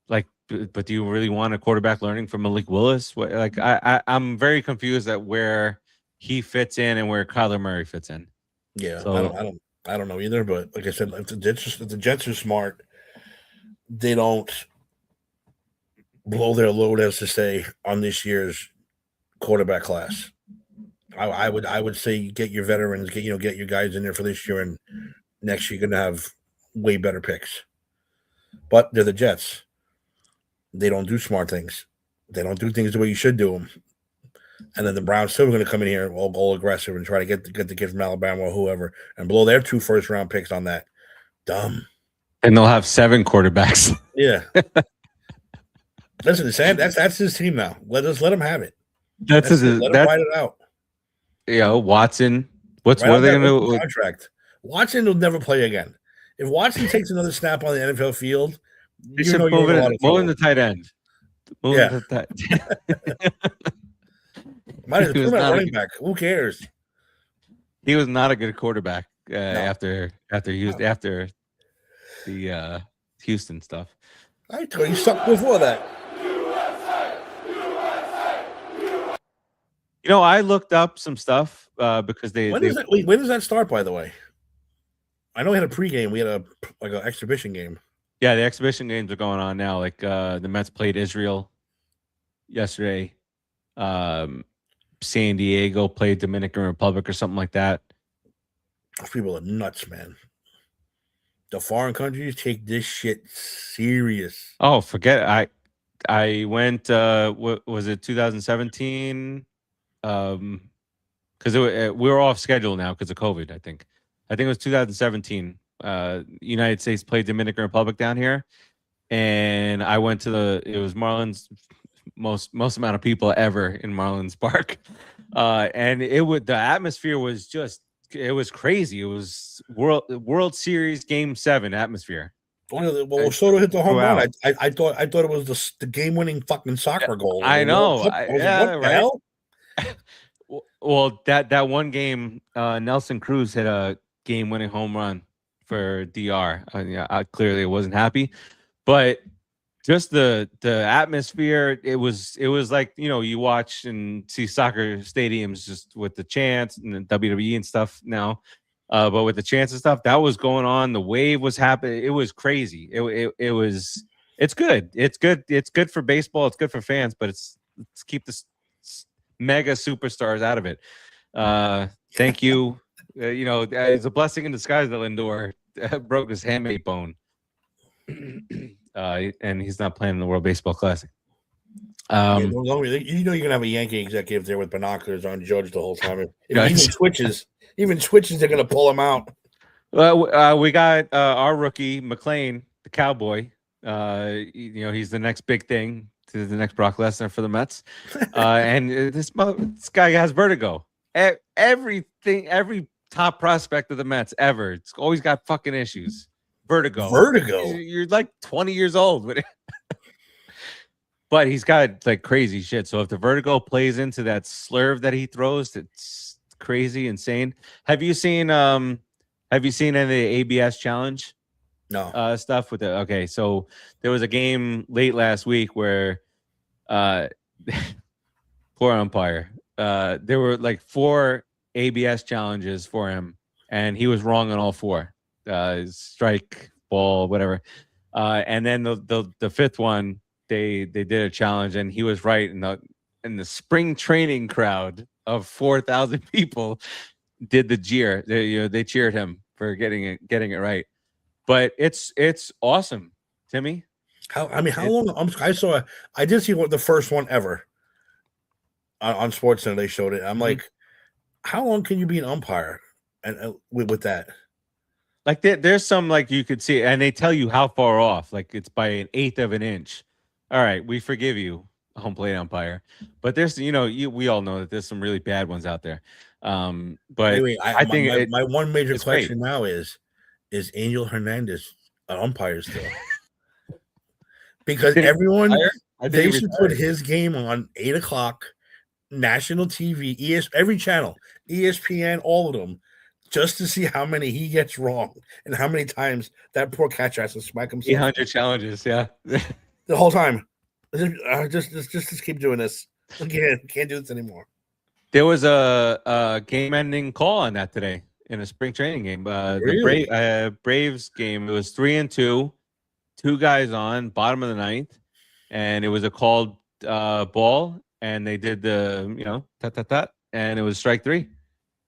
[SPEAKER 1] Like, but do you really want a quarterback learning from Malik Willis? I'm very confused at where he fits in and where Kyler Murray fits in.
[SPEAKER 3] Yeah, so, I don't know either. But like I said, if the Jets are smart, they don't blow their load, as to say, on this year's quarterback class. I would say get your veterans, get your guys in there for this year, and next year you're gonna have way better picks. But they're the Jets. They don't do smart things. They don't do things the way you should do them. And then the Browns still are going to come in here all aggressive and try to get the kid from Alabama or whoever and blow their 2 first-round picks on that. Dumb.
[SPEAKER 1] And they'll have 7 quarterbacks.
[SPEAKER 3] Yeah. Listen, Sam, that's his team now. Let him have it. Let him fight it out.
[SPEAKER 1] Watson. What are they going to do?
[SPEAKER 3] Contract. Watson will never play again. If Watson takes another snap on the NFL field,
[SPEAKER 1] they should move in the tight end.
[SPEAKER 3] Might as well put running back. Who cares?
[SPEAKER 1] He was not a good quarterback after the Houston stuff.
[SPEAKER 3] I told you sucked before that.
[SPEAKER 1] I looked up some stuff because when
[SPEAKER 3] does that start? By the way, I know we had a pregame. We had an exhibition game.
[SPEAKER 1] Yeah, the exhibition games are going on now. Like the Mets played Israel yesterday. San Diego played Dominican Republic or something like that.
[SPEAKER 3] Those people are nuts, man. The foreign countries take this shit serious.
[SPEAKER 1] Oh, forget it. I went. What was it? 2017. Because we were off schedule now because of COVID. I think it was 2017. United States played Dominican Republic down here, and I went to it was Marlins most amount of people ever in Marlins Park, and the atmosphere was crazy. It was World Series Game 7 atmosphere.
[SPEAKER 3] Well, Soto hit the home run. I thought it was the game-winning fucking soccer goal.
[SPEAKER 1] I know.
[SPEAKER 3] What the hell?
[SPEAKER 1] Well, that one game, Nelson Cruz hit a game-winning home run for DR. Clearly, it wasn't happy, but just the atmosphere. It was like you watch and see soccer stadiums just with the chants and the WWE and stuff now, but with the chants and stuff that was going on. The wave was happening. It was crazy. It was. It's good. It's good. It's good for baseball. It's good for fans. But let's keep the mega superstars out of it. Thank you. It's a blessing in disguise that Lindor broke his hamate bone, and he's not playing in the World Baseball Classic.
[SPEAKER 3] You're gonna have a Yankee executive there with binoculars on Judge the whole time. If even switches, they're gonna pull him out.
[SPEAKER 1] Well, we got our rookie McLean, the Cowboy. He's the next big thing to the next Brock Lesnar for the Mets, and this guy has vertigo. Every top prospect of the Mets ever. It's always got fucking issues. Vertigo.
[SPEAKER 3] Vertigo.
[SPEAKER 1] You're like 20 years old. But he's got like crazy shit. So if the vertigo plays into that slurve that he throws, it's crazy, insane. Have you seen any of the ABS challenge?
[SPEAKER 3] No.
[SPEAKER 1] Stuff with it. Okay, so there was a game late last week where poor umpire. There were like 4 ABS challenges for him, and he was wrong on all 4. Strike, ball, whatever. And then the fifth one, they did a challenge, and he was right. In the spring training crowd of 4,000 people did the jeer. They cheered him for getting it right. But it's awesome, Timmy.
[SPEAKER 3] How long? I did see the first one ever on SportsCenter. They showed it. I'm like, how long can you be an umpire and with that?
[SPEAKER 1] Like there's some like you could see, and they tell you how far off. Like it's by 1/8 of an inch. All right, we forgive you, home plate umpire. But there's we all know that there's some really bad ones out there. But I think
[SPEAKER 3] my one major question now is Angel Hernandez an umpire still? Because everyone they should put his game on 8 o'clock, national TV, every channel, ESPN, all of them, just to see how many he gets wrong and how many times that poor catcher has to smack himself.
[SPEAKER 1] 800 challenges, yeah.
[SPEAKER 3] The whole time. Just keep doing this. Can't do this anymore.
[SPEAKER 1] There was a game-ending call on that today in a spring training game.
[SPEAKER 3] Really?
[SPEAKER 1] The Braves game. It was 3-2, 2 guys on bottom of the 9th, and it was a called ball, and they did the tat, and it was strike 3.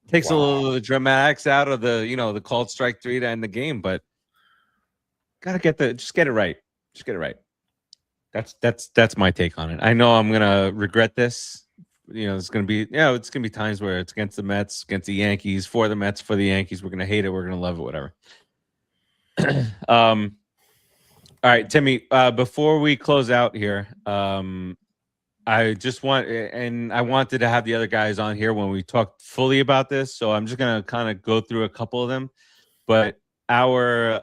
[SPEAKER 1] Takes a little of the dramatics out of the called strike 3 to end the game, but gotta get it right. Just get it right. That's my take on it. I know I'm gonna regret this. It's gonna be times where it's against the Mets, against the Yankees, for the Mets, for the Yankees. We're gonna hate it. We're gonna love it. Whatever. All right, Timmy. Before we close out here, I wanted to have the other guys on here when we talked fully about this. So I'm just gonna kind of go through a couple of them. But our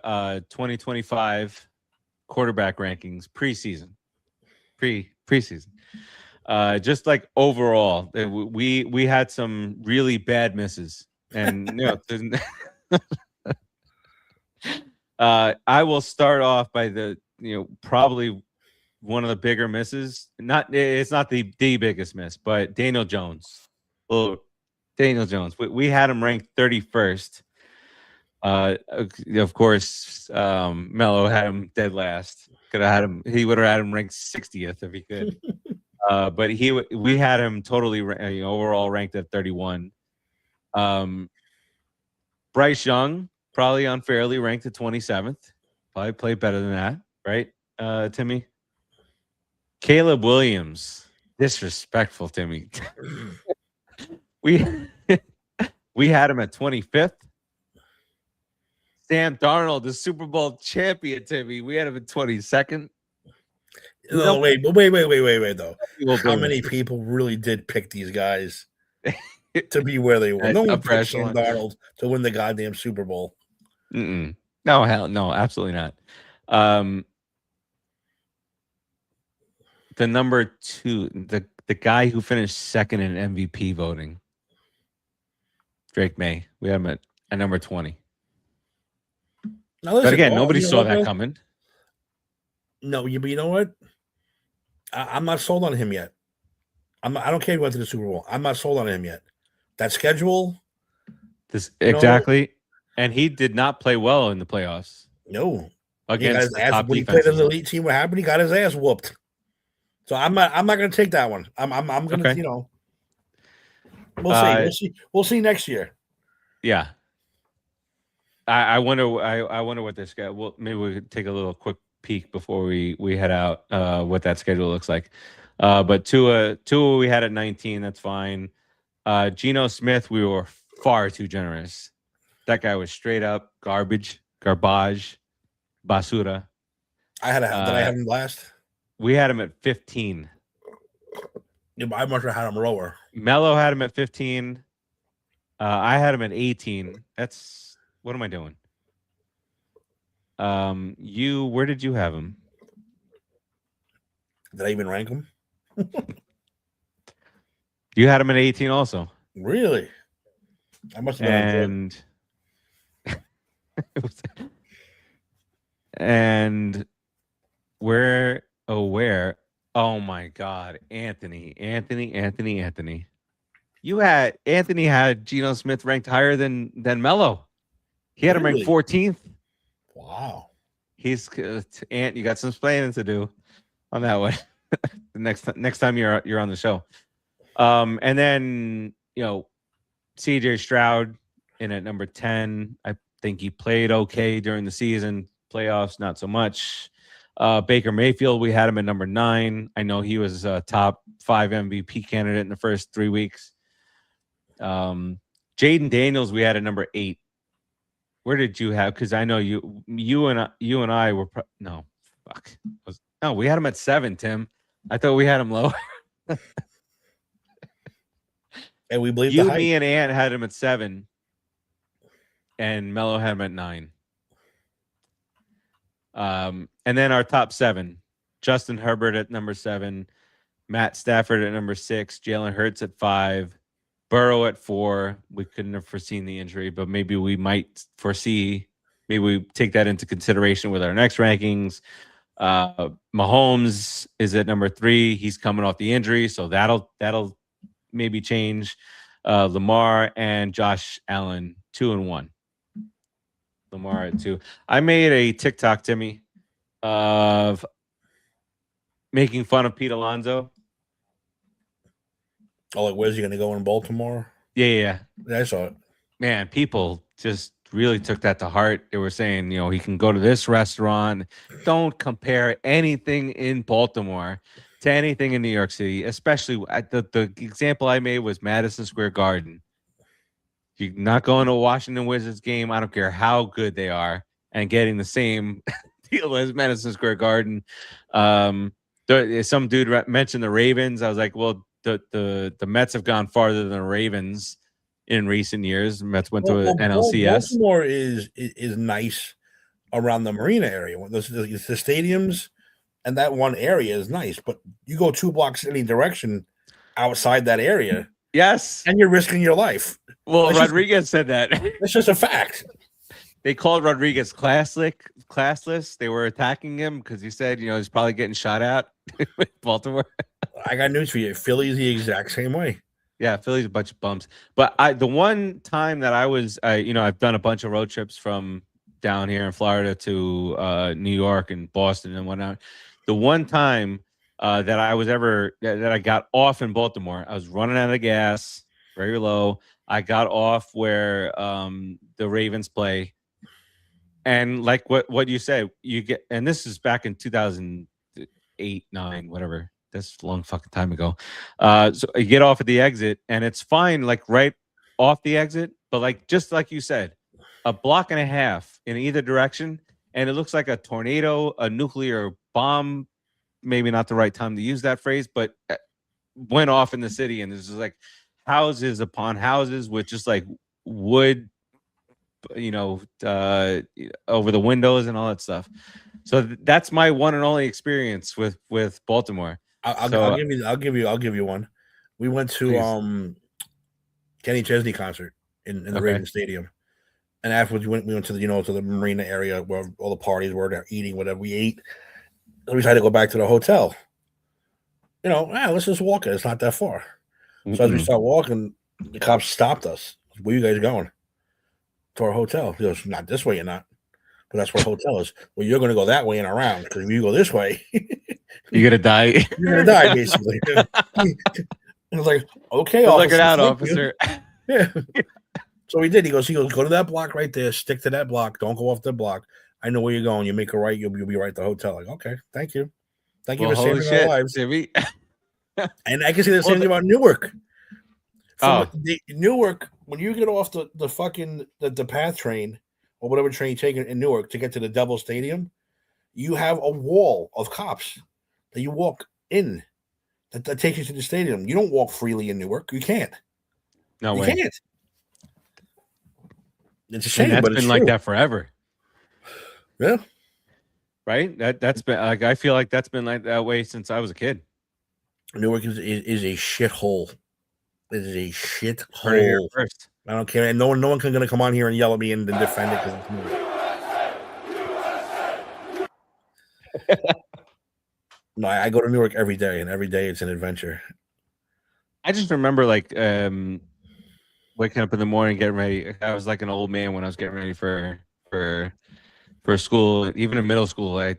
[SPEAKER 1] 2025 quarterback rankings preseason. Just like overall, we had some really bad misses, and I will start off by probably one of the bigger misses. It's not the biggest miss, but Daniel Jones. Well, Daniel Jones. We had him ranked 31st. Of course, Melo had him dead last. Could have had him. He would have had him ranked 60th if he could. But we had him totally overall ranked at 31. Bryce Young probably unfairly ranked at 27th. Probably played better than that, right, Timmy? Caleb Williams, disrespectful, Timmy. we had him at 25th. Sam Darnold, the Super Bowl champion, Timmy. We had him at 22nd.
[SPEAKER 3] No, wait, though. How many people really did pick these guys to be where they were? No one picked Sam Darnold to win the goddamn Super Bowl.
[SPEAKER 1] No, hell no, absolutely not. The number 2, the guy who finished second in MVP voting, Drake May. We had him at number 20.
[SPEAKER 3] Now, listen,
[SPEAKER 1] but again, nobody saw that coming.
[SPEAKER 3] No, but you know what? I'm not sold on him yet. I don't care if he went to the Super Bowl. I'm not sold on him yet. That schedule.
[SPEAKER 1] Exactly. And he did not play well in the playoffs.
[SPEAKER 3] No.
[SPEAKER 1] Against the top
[SPEAKER 3] when he played an elite team, what happened? He got his ass whooped. So I'm not going to take that one. I'm going to, we'll see. We'll see next year.
[SPEAKER 1] Yeah. I wonder what this guy. Well, maybe we could take a little quick peek before we head out. What that schedule looks like. But Tua we had at 19. That's fine. Geno Smith, we were far too generous. That guy was straight up garbage, basura.
[SPEAKER 3] Did I have him last?
[SPEAKER 1] We had him at 15.
[SPEAKER 3] Yeah, but I must have had him lower.
[SPEAKER 1] Melo had him at 15. I had him at 18. What am I doing? Where did you have him?
[SPEAKER 3] Did I even rank him?
[SPEAKER 1] You had him at 18 also.
[SPEAKER 3] Really? I must have been.
[SPEAKER 1] And where? Oh my God, Anthony. Anthony had Geno Smith ranked higher than Melo. He had him ranked 14th.
[SPEAKER 3] Wow.
[SPEAKER 1] He's Ant. You got some explaining to do on that one. The next time you're on the show. And then CJ Stroud in at number 10. I think he played okay during the season. Playoffs, not so much. Baker Mayfield, we had him at number 9. I know he was a top 5 MVP candidate in the first 3 weeks. Jaden Daniels, we had at number 8. Where did you have? Because I know you and I were no, fuck. No, we had him at 7, Tim. I thought we had him low.
[SPEAKER 3] And we believe
[SPEAKER 1] you, me, and Ant had him at 7, and Melo had him at 9. And then our top 7: Justin Herbert at number 7, Matt Stafford at number 6, Jalen Hurts at 5, Burrow at 4. We couldn't have foreseen the injury, but maybe we might foresee. Maybe we take that into consideration with our next rankings. Mahomes is at number 3. He's coming off the injury, so that'll maybe change. Lamar and Josh Allen 2 and 1. Lamar at 2. I made a TikTok, Timmy, of making fun of Pete Alonso.
[SPEAKER 3] Oh, like, where's he going to go in Baltimore?
[SPEAKER 1] Yeah,
[SPEAKER 3] I saw it.
[SPEAKER 1] Man, people just really took that to heart. They were saying, he can go to this restaurant. Don't compare anything in Baltimore to anything in New York City, especially at the example I made was Madison Square Garden. You're not going to a Washington Wizards game. I don't care how good they are, and getting the same deal as Madison Square Garden. Some dude mentioned the Ravens. I was like, well, the Mets have gone farther than the Ravens in recent years. The Mets went to NLCS.
[SPEAKER 3] Baltimore is nice around the marina area. The stadiums and that one area is nice, but you go 2 blocks any direction outside that area.
[SPEAKER 1] Yes.
[SPEAKER 3] And you're risking your life.
[SPEAKER 1] Well, Rodriguez said that.
[SPEAKER 3] It's just a fact.
[SPEAKER 1] They called Rodriguez classless. They were attacking him because he said, he's probably getting shot at with Baltimore.
[SPEAKER 3] I got news for you. Philly's the exact same way.
[SPEAKER 1] Yeah, Philly's a bunch of bums. But the one time that I was, I've done a bunch of road trips from down here in Florida to New York and Boston and whatnot. The one time that I got off in Baltimore, I was running out of gas, very low. I got off where the Ravens play. And like what you said, you get, and this is back in 2008, 9, whatever. That's a long fucking time ago. So you get off at the exit, and it's fine, like right off the exit, but like just like you said, a block and a half in either direction, and it looks like a tornado, a nuclear bomb. Maybe not the right time to use that phrase, but went off in the city, and there's just like houses upon houses with just like wood, over the windows and all that stuff. So that's my one and only experience with Baltimore.
[SPEAKER 3] I'll give you one. We went to Kenny Chesney concert in the Ravens Stadium, and afterwards we went to the marina area where all the parties were. There eating whatever we ate. And we decided to go back to the hotel. Let's just walk it. It's not that far. Mm-hmm. So as we start walking, the cops stopped us. Where you guys going? To our hotel. He goes, not this way, you're not. But that's where the hotel is. Well, you're going to go that way and around, because if you go this way,
[SPEAKER 1] you're going to die.
[SPEAKER 3] You're going to die, basically. I was like, okay,
[SPEAKER 1] look it out, officer.
[SPEAKER 3] Yeah. So he did. He goes, go to that block right there. Stick to that block. Don't go off the block. I know where you're going. You make a right. You'll be right at the hotel. Like, okay, thank you. Thank you for saving our lives. And I can say the same thing about Newark. Newark, when you get off the fucking the PATH train or whatever train you take in Newark to get to the Devil Stadium, you have a wall of cops that you walk in that takes you to the stadium. You don't walk freely in Newark. You can't.
[SPEAKER 1] No way.
[SPEAKER 3] You can't. It's a shame,
[SPEAKER 1] and that's
[SPEAKER 3] but it's
[SPEAKER 1] been
[SPEAKER 3] true.
[SPEAKER 1] like that forever.
[SPEAKER 3] Yeah.
[SPEAKER 1] Right. That's been like, I feel like that's been like that way since I was a kid.
[SPEAKER 3] Newark is a shithole. It is a
[SPEAKER 1] Heard it here
[SPEAKER 3] shithole.
[SPEAKER 1] first.
[SPEAKER 3] I don't care. And no one can gonna come on here and yell at me and then defend it because it's Newark. No, I go to Newark every day, and every day it's an adventure.
[SPEAKER 1] I just remember like waking up in the morning, getting ready. I was like an old man when I was getting ready for school. Even in middle school, I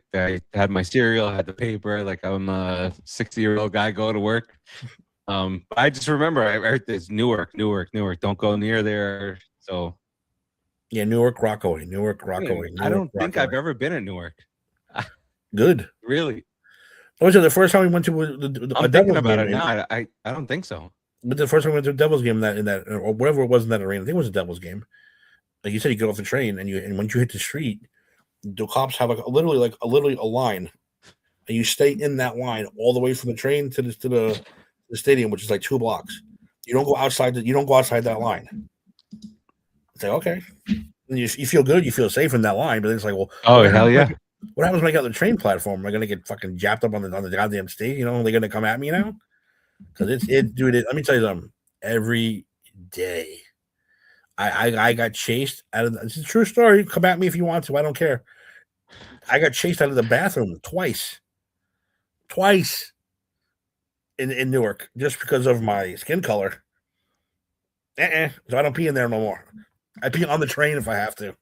[SPEAKER 1] had my cereal, I had the paper. Like I'm a 60-year-old guy going to work. I just remember I heard this Newark. Don't go near there. So
[SPEAKER 3] yeah, Newark, Rockaway.
[SPEAKER 1] I don't think I've ever been in Newark.
[SPEAKER 3] Good.
[SPEAKER 1] Really?
[SPEAKER 3] Was it the first time we went to
[SPEAKER 1] I'm thinking about it now. I don't think so.
[SPEAKER 3] But the first time we went to a Devils game in that or whatever it was in that arena, I think it was a Devils game. Like you said, you get off the train and once you hit the street, the cops have literally a line, and you stay in that line all the way from the train to the stadium, which is like 2 blocks. You don't go outside that line. It's like, okay, and you feel good, you feel safe in that line, but then it's like, well,
[SPEAKER 1] oh hell yeah.
[SPEAKER 3] What happens when I get on the train platform? Am I gonna get fucking japped up on the goddamn stage? You know, are they gonna come at me now? Because dude. Let me tell you something. Every day, I got chased out of. It's a true story. Come at me if you want to. I don't care. I got chased out of the bathroom twice in Newark just because of my skin color. So I don't pee in there no more. I pee on the train if I have to.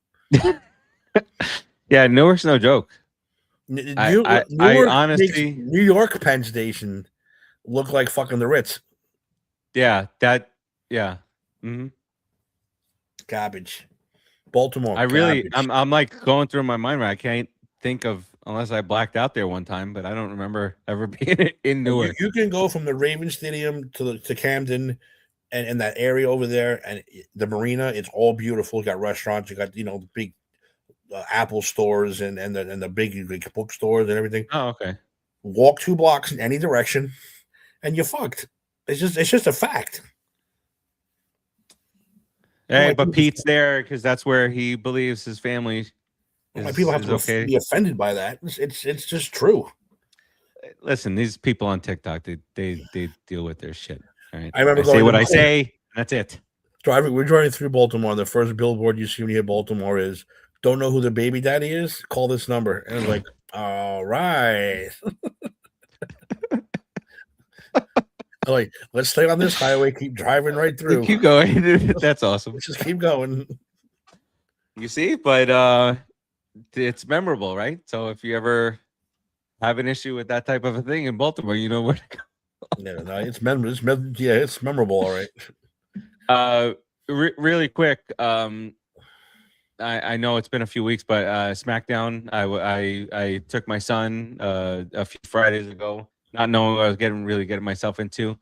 [SPEAKER 1] Yeah, Newark's no joke.
[SPEAKER 3] Newark
[SPEAKER 1] I honestly,
[SPEAKER 3] New York Penn Station look like fucking the Ritz.
[SPEAKER 1] Yeah, yeah. Mm-hmm.
[SPEAKER 3] Garbage. Baltimore.
[SPEAKER 1] I'm like going through my mind right. I can't think of unless I blacked out there one time, but I don't remember ever being in Newark.
[SPEAKER 3] You can go from the Ravens Stadium to Camden and that area over there and the marina. It's all beautiful. You got restaurants. You got big Apple stores and the big bookstores and everything.
[SPEAKER 1] Oh, okay.
[SPEAKER 3] Walk 2 blocks in any direction, and you're fucked. It's just a fact.
[SPEAKER 1] Hey, but Pete's there because that's where he believes his family.
[SPEAKER 3] My people have to be offended by that. It's just true.
[SPEAKER 1] Listen, these people on TikTok, they deal with their shit. All right.
[SPEAKER 3] I remember
[SPEAKER 1] say what I say. That's it.
[SPEAKER 3] We're driving through Baltimore. The first billboard you see when you hit Baltimore is, "Don't know who the baby daddy is? Call this number." And it's like, all right. Like, let's stay on this highway. Keep driving right through.
[SPEAKER 1] Keep going. That's awesome.
[SPEAKER 3] Let's just keep going.
[SPEAKER 1] You see, but it's memorable, right? So if you ever have an issue with that type of a thing in Baltimore, you know where to go.
[SPEAKER 3] No, it's memorable. Yeah, it's memorable. All right.
[SPEAKER 1] Really quick. I know it's been a few weeks, but SmackDown. I took my son a few Fridays ago, not knowing what I was getting myself into.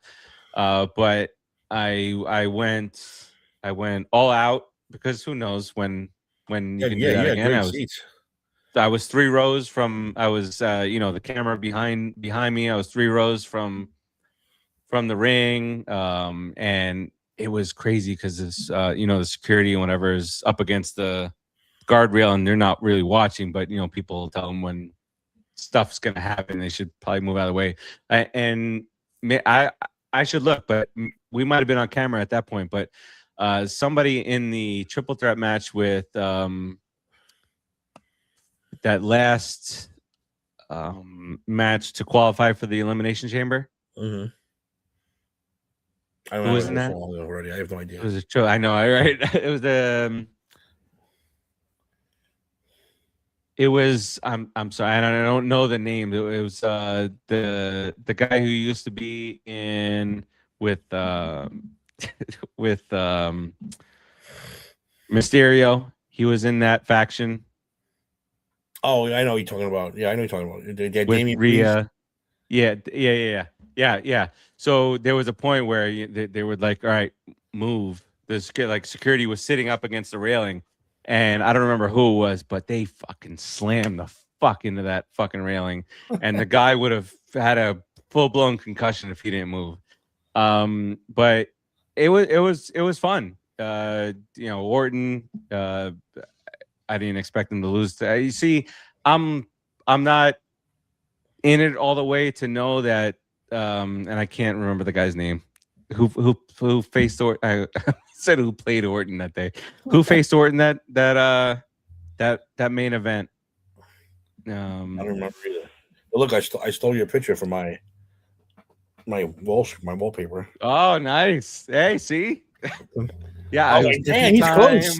[SPEAKER 1] But I went all out because who knows when you can do that again. I was 3 rows from. I was the camera behind me. I was 3 rows from the ring, and it was crazy because it's the security and whatever is up against the guardrail and they're not really watching, but people tell them when stuff's gonna happen, they should probably move out of the way. I should look, but we might have been on camera at that point. But somebody in the triple threat match with that last match to qualify for the Elimination Chamber.
[SPEAKER 3] Mm-hmm. I don't know that already. I have no idea.
[SPEAKER 1] It was I know, right? It was It was. I'm sorry. I don't know the name. It was the guy who used to be in with Mysterio. He was in that faction.
[SPEAKER 3] Oh, I know what you're talking about. Yeah, I know what you're talking about.
[SPEAKER 1] With Rhea. Yeah. So there was a point where they were like, "All right, move." Security was sitting up against the railing, and I don't remember who it was, but they fucking slammed the fuck into that fucking railing, and the guy would have had a full blown concussion if he didn't move. But it was fun. Orton. I didn't expect them to lose. You see, I'm not in it all the way to know that, and I can't remember the guy's name who faced Orton. I said who played Orton that day. Who faced Orton that main event?
[SPEAKER 3] I don't remember either. But look, I stole your picture from my wallpaper.
[SPEAKER 1] Oh, nice. Hey, see? Yeah,
[SPEAKER 3] it was Tiffy he's time. Close.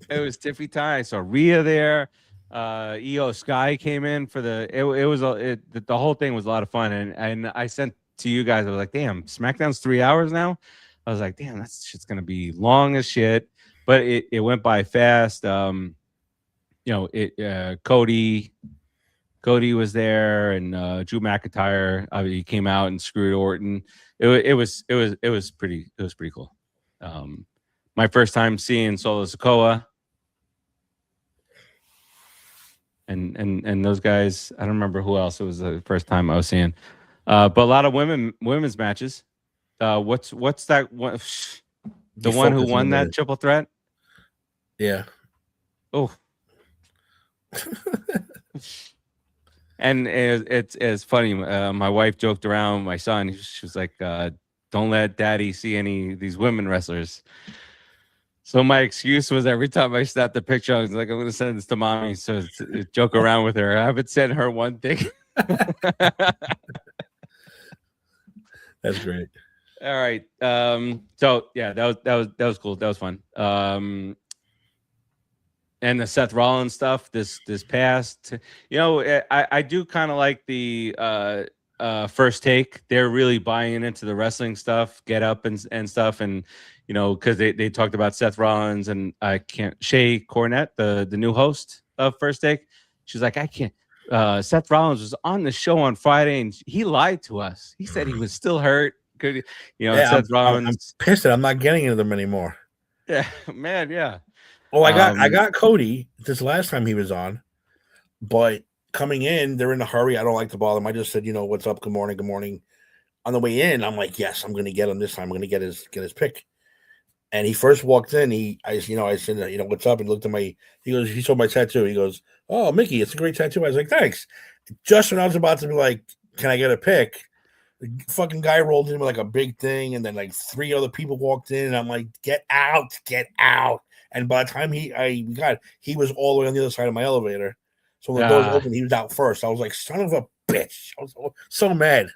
[SPEAKER 1] It was Tiffy time. So Rhea there. EO Sky came in for the whole thing was a lot of fun. And I sent to you guys, I was like, damn, SmackDown's 3 hours now. I was like, damn, that shit's gonna be long as shit. But it went by fast. Cody was there, and Drew McIntyre he came out and screwed Orton. It was pretty cool. My first time seeing Solo Sikoa, and those guys. I don't remember who else. It was the first time I was seeing, but a lot of women's matches. What's that one? The one who won that triple threat?
[SPEAKER 3] Yeah.
[SPEAKER 1] Oh. And it's funny. My wife joked around with my son. She was like, "Don't let Daddy see any of these women wrestlers." So my excuse was every time I snapped the picture, I was like, "I'm going to send this to Mommy." So joke around with her. I haven't sent her one thing.
[SPEAKER 3] That's great.
[SPEAKER 1] All right. So yeah, that was cool. That was fun. And the Seth Rollins stuff this past, I do kind of like the First Take. They're really buying into the wrestling stuff, Get Up and stuff, and because they talked about Seth Rollins and Shay Cornett, the new host of First Take. She's like, I can't. Seth Rollins was on the show on Friday and he lied to us. He said he was still hurt. Seth Rollins.
[SPEAKER 3] I'm pissed that I'm not getting into them anymore.
[SPEAKER 1] Yeah, man. Yeah.
[SPEAKER 3] Well, I got Cody this last time he was on, but coming in, they're in a hurry. I don't like to bother them. I just said, what's up? Good morning. Good morning. On the way in, I'm like, yes, I'm going to get him this time. I'm going to get his pick. And he first walked in. I said, what's up? And looked at he saw my tattoo. He goes, oh, Mickey, it's a great tattoo. I was like, thanks. Just when I was about to be like, can I get a pick? The fucking guy rolled in with like a big thing, and then like 3 other people walked in, and I'm like, get out. And by the time he was all the way on the other side of my elevator. So when the doors opened, he was out first. I was like, son of a bitch. I was so mad.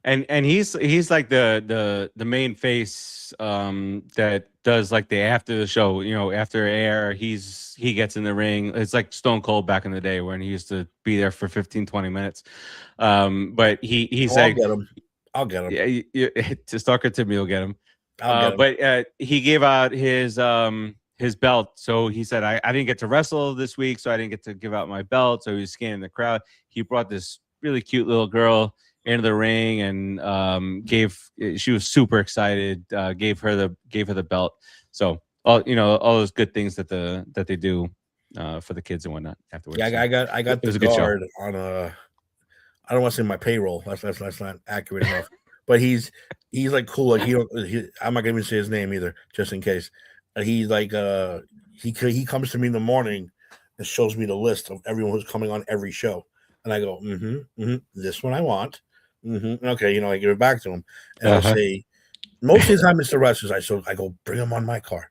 [SPEAKER 1] And he's like the main face that does like the after the show, after air, he gets in the ring. It's like Stone Cold back in the day when he used to be there for 15-20 minutes. But he's like,
[SPEAKER 3] I'll get him.
[SPEAKER 1] Yeah, to Stalker Timmy will get him. But he gave out his belt. So he said, I didn't get to wrestle this week, so I didn't get to give out my belt. So he was scanning the crowd. He brought this really cute little girl into the ring and she was super excited, gave her the belt. So all those good things that they do for the kids and whatnot afterwards.
[SPEAKER 3] Yeah, I got the guard on I don't want to say my payroll. That's not accurate enough. But he's like cool. Like I'm not gonna even say his name either, just in case. He's like he comes to me in the morning and shows me the list of everyone who's coming on every show, and I go, this one I want. Okay, I give it back to him, and I'll say, most of the time it's the wrestlers. I go, bring him on my car.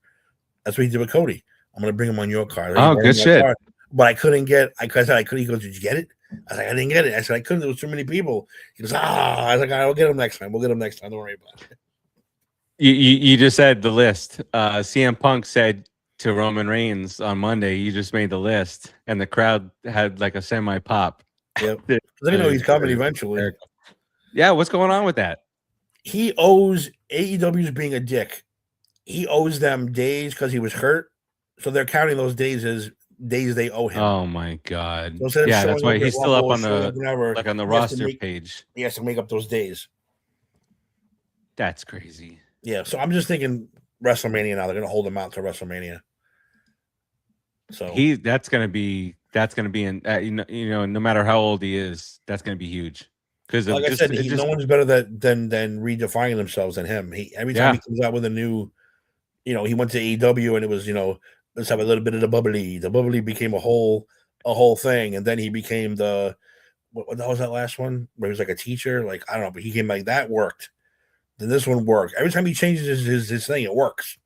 [SPEAKER 3] That's what he did with Cody. I'm gonna bring him on your car.
[SPEAKER 1] Oh, good shit.
[SPEAKER 3] Car. But I couldn't get. I said I could. He goes, did you get it? I was like, I didn't get it. I said I couldn't. There was too many people. He goes, I was like, I'll get him next time. We'll get him next time. Don't worry about it.
[SPEAKER 1] You just said the list. CM Punk said to Roman Reigns on Monday, you just made the list, and the crowd had like a semi pop.
[SPEAKER 3] Yep. They know he's coming eventually.
[SPEAKER 1] Yeah, what's going on with that?
[SPEAKER 3] He owes AEW's being a dick. He owes them days because he was hurt, so they're counting those days as days they owe him.
[SPEAKER 1] Oh my god! Yeah, that's why he's still up on the roster page.
[SPEAKER 3] He has to make up those days.
[SPEAKER 1] That's crazy.
[SPEAKER 3] Yeah, so I'm just thinking WrestleMania now. They're going to hold him out to WrestleMania. So
[SPEAKER 1] that's going to be in no matter how old he is, that's going to be huge. Because
[SPEAKER 3] like I said, no one's better than redefining themselves than him. Every time he comes out with a new, he went to AEW and it was let's have a little bit of the bubbly. The bubbly became a whole thing, and then he became the what was that last one where he was like a teacher? Like I don't know, but he came like that worked. Then this one worked. Every time he changes his thing, it works.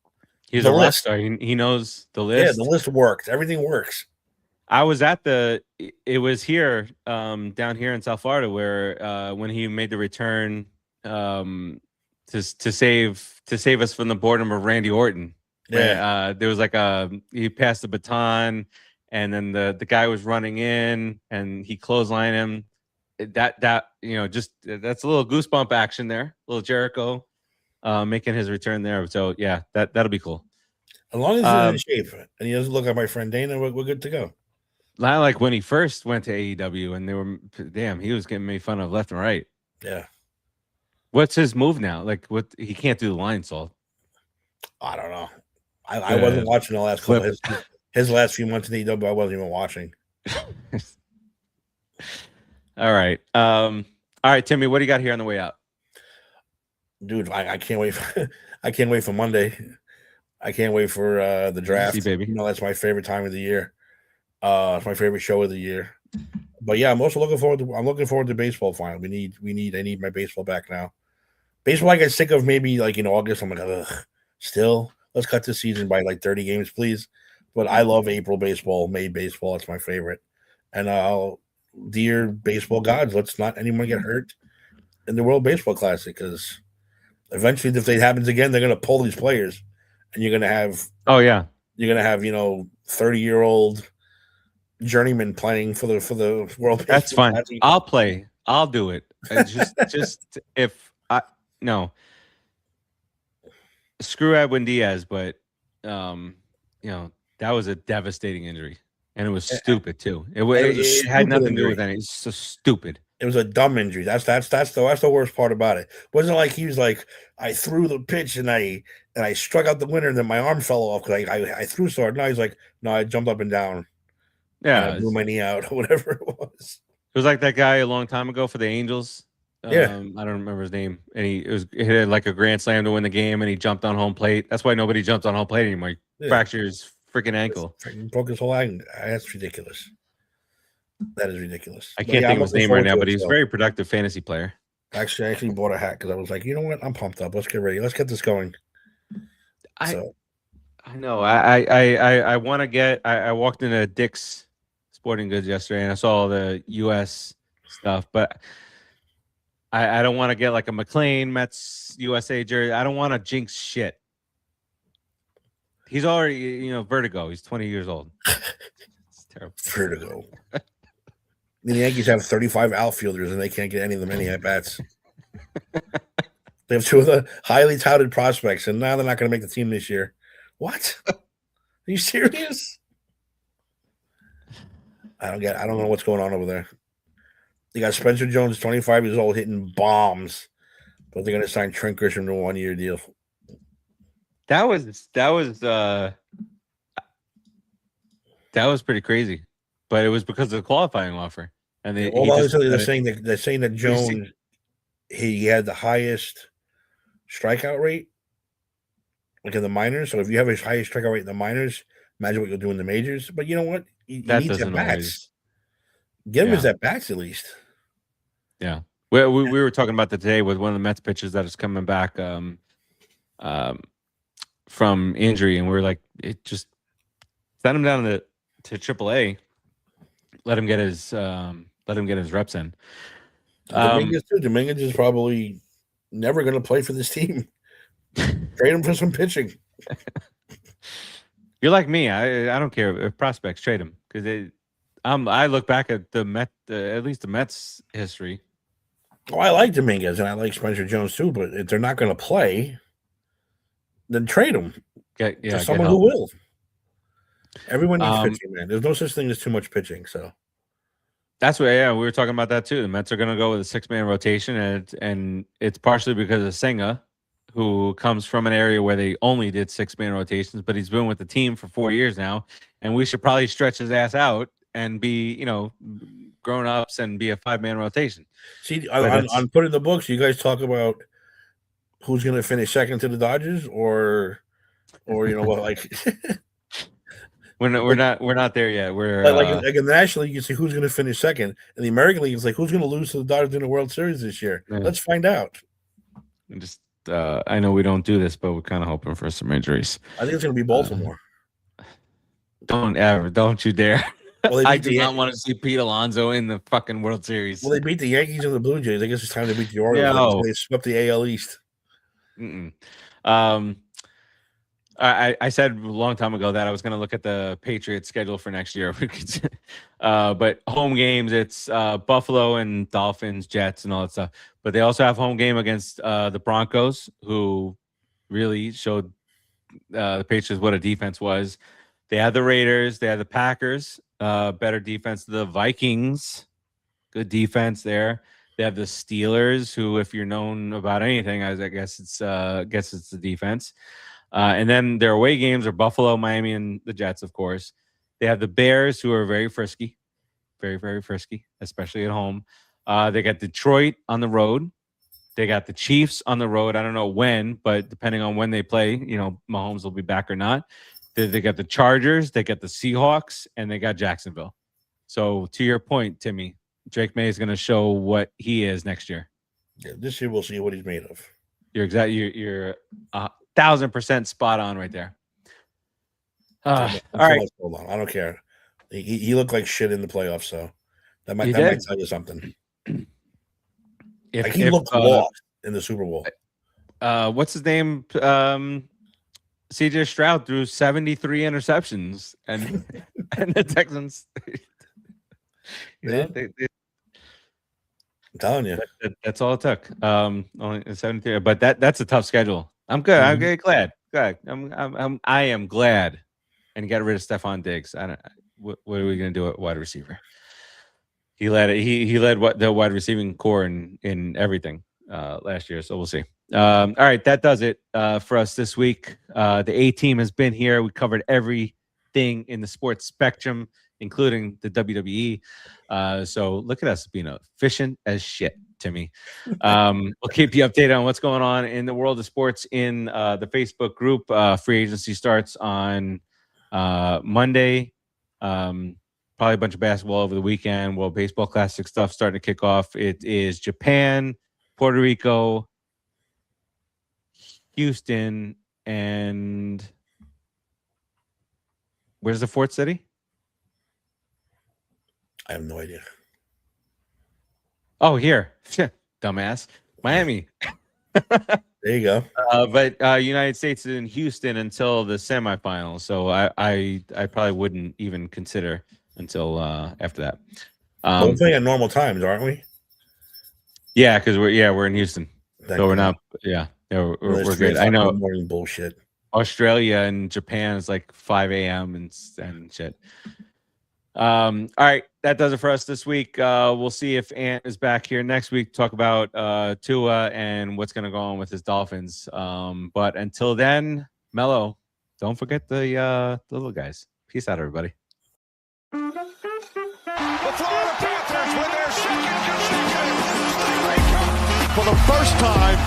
[SPEAKER 1] He's a rock star. He knows the list.
[SPEAKER 3] Yeah, the list worked. Everything works.
[SPEAKER 1] I was at it was here, down here in South Florida, where when he made the return to save us from the boredom of Randy Orton.
[SPEAKER 3] Yeah,
[SPEAKER 1] there was like he passed the baton, and then the guy was running in, and he clotheslined him. That just that's a little goosebump action there, a little Jericho making his return there. So yeah, that'll be cool.
[SPEAKER 3] As long as he's in shape and he doesn't look like my friend Dana, we're good to go.
[SPEAKER 1] Not like when he first went to AEW, and he was getting made fun of left and right.
[SPEAKER 3] Yeah.
[SPEAKER 1] What's his move now? Like, he can't do the lion salt.
[SPEAKER 3] I don't know. I wasn't watching the last couple his last few months in AEW. I wasn't even watching.
[SPEAKER 1] All right. All right, Timmy, what do you got here on the way out?
[SPEAKER 3] Dude, I can't wait I can't wait for Monday. I can't wait for the draft.
[SPEAKER 1] Easy, baby.
[SPEAKER 3] That's my favorite time of the year. It's my favorite show of the year. But yeah, I'm also looking forward to baseball final. I need my baseball back now. Baseball I get sick of maybe like in August. I'm like, ugh, still, let's cut the season by like 30 games, please. But I love April baseball, May baseball. It's my favorite. And dear baseball gods, let's not anyone get hurt in the World Baseball Classic, because eventually, if it happens again, they're going to pull these players, and you're going to have 30-year-old journeyman playing for the World.
[SPEAKER 1] That's fine. I'll play. I'll do it. Just if screw Edwin Diaz, but that was a devastating injury, and it was stupid too. It had nothing to do with anything. It's so stupid. It
[SPEAKER 3] was a dumb injury. That's the worst part about it. It wasn't like he was like, I threw the pitch and I struck out the winner and then my arm fell off because I threw so hard. No, he's like, no, I jumped up and down.
[SPEAKER 1] Yeah,
[SPEAKER 3] I blew my knee out or whatever it was.
[SPEAKER 1] It was like that guy a long time ago for the Angels.
[SPEAKER 3] Yeah,
[SPEAKER 1] I don't remember his name. And he hit like a grand slam to win the game, and he jumped on home plate. That's why nobody jumps on home plate anymore. He fractured his freaking ankle.
[SPEAKER 3] Broke his whole ankle. That's ridiculous. That is ridiculous.
[SPEAKER 1] I can't think of his name right now, but he's a very productive fantasy player.
[SPEAKER 3] Actually, I actually bought a hat because I was like, you know what? I'm pumped up. Let's get ready. Let's get this going.
[SPEAKER 1] I know. I want to get. I walked into Dick's Sporting Goods yesterday, and I saw all the U.S. stuff, but I don't want to get like a McLean Mets USA jersey. I don't want to jinx shit. He's already, vertigo. He's 20 years old. It's terrible.
[SPEAKER 3] Vertigo. The Yankees have 35 outfielders, and they can't get any of them any at bats. They have two of the highly touted prospects, and now they're not going to make the team this year. What? Are you serious? I don't know what's going on over there. They got Spencer Jones, 25 years old, hitting bombs, but they're going to sign Trent Grisham to a 1-year deal.
[SPEAKER 1] That was pretty crazy, but it was because of the qualifying offer. And they're
[SPEAKER 3] saying that Jones he had the highest strikeout rate, like in the minors. So if you have a highest strikeout rate in the minors, imagine what you'll do in the majors. But you know what? You need at bats. Give him his at bats at least.
[SPEAKER 1] Yeah, we were talking about that today with one of the Mets pitchers that is coming back from injury, and we were like, it just send him down to AAA, let him get his reps in.
[SPEAKER 3] Dominguez is probably never going to play for this team. Trade him for some pitching.
[SPEAKER 1] You're like me. I don't care if prospects, trade him, because I look back at at least the Mets history.
[SPEAKER 3] Oh, I like Dominguez and I like Spencer Jones too, but if they're not going to play, then trade them. To someone who will. Everyone needs pitching, man. There's no such thing as too much pitching. So
[SPEAKER 1] that's what. Yeah, we were talking about that too. The Mets are going to go with a 6-man rotation, and it's partially because of Senga, who comes from an area where they only did 6-man rotations, but he's been with the team for 4 years now, and we should probably stretch his ass out and be, grown ups and be a 5-man rotation.
[SPEAKER 3] See, on putting the books, you guys talk about who's going to finish second to the Dodgers, or like
[SPEAKER 1] We're not there yet. We're
[SPEAKER 3] like in the National League, you can see who's going to finish second. In the American League, it's like who's going to lose to the Dodgers in the World Series this year.
[SPEAKER 1] Yeah.
[SPEAKER 3] Let's find out.
[SPEAKER 1] Just I know we don't do this, but we're kind of hoping for some injuries.
[SPEAKER 3] I think it's going to be Baltimore.
[SPEAKER 1] Don't you dare.
[SPEAKER 3] Well,
[SPEAKER 1] I do not want to see Pete Alonso in the fucking World Series.
[SPEAKER 3] Well, they beat the Yankees and the Blue Jays. I guess it's time to beat the Orioles.
[SPEAKER 1] Yeah,
[SPEAKER 3] They swept the AL East.
[SPEAKER 1] I said a long time ago that I was going to look at the Patriots schedule for next year. But home games, it's Buffalo and Dolphins, Jets, and all that stuff. But they also have home game against the Broncos, who really showed the Patriots what a defense was. They had the Raiders. They had the Packers, better defense. The Vikings, good defense there. They have the Steelers, who, if you're known about anything, I guess it's the defense. And then their away games are Buffalo, Miami, and the Jets, of course. They have the Bears, who are very frisky, very, very frisky, especially at home. They got Detroit on the road. They got the Chiefs on the road. I don't know when, but depending on when they play, Mahomes will be back or not. They got the Chargers, they got the Seahawks, and they got Jacksonville. So to your point, Timmy, Drake May is going to show what he is next year.
[SPEAKER 3] Yeah, this year we'll see what he's made of.
[SPEAKER 1] You're 1,000% spot on right there. All right.
[SPEAKER 3] Hold on. I don't care. He looked like shit in the playoffs, so that might tell you something. He looked lost in the Super Bowl.
[SPEAKER 1] What's his name? CJ Stroud threw 73 interceptions, and the Texans.
[SPEAKER 3] I'm telling you,
[SPEAKER 1] that's all it took. Only 73, but that's a tough schedule. I'm good. I'm very glad. Good. I am glad, and got rid of Stephon Diggs. What are we going to do at wide receiver? He led it. He led the wide receiving core in everything last year. So we'll see. All right, that does it for us this week. The A team has been here. We covered everything in the sports spectrum, including the WWE. So look at us being efficient as shit, Timmy. We'll keep you updated on what's going on in the world of sports in the Facebook group. Free agency starts on Monday. Probably a bunch of basketball over the weekend. World Baseball Classic stuff starting to kick off. It is Japan, Puerto Rico, Houston, and where's the fourth city?
[SPEAKER 3] I have no idea.
[SPEAKER 1] Oh, here. Dumbass. Miami.
[SPEAKER 3] There you go.
[SPEAKER 1] But United States is in Houston until the semifinals. So I probably wouldn't even consider until after that.
[SPEAKER 3] We're playing at normal times, aren't we?
[SPEAKER 1] Yeah, because we're in Houston.
[SPEAKER 3] So
[SPEAKER 1] we're not. Yeah, we're good. I know.
[SPEAKER 3] Morning bullshit.
[SPEAKER 1] Australia and Japan is like 5 a.m. and shit. All right, that does it for us this week. We'll see if Ant is back here next week to talk about Tua and what's going to go on with his Dolphins. But until then, Melo, don't forget the little guys. Peace out, everybody.
[SPEAKER 4] The Florida Panthers win their second consecutive Stanley Cup. For the first time,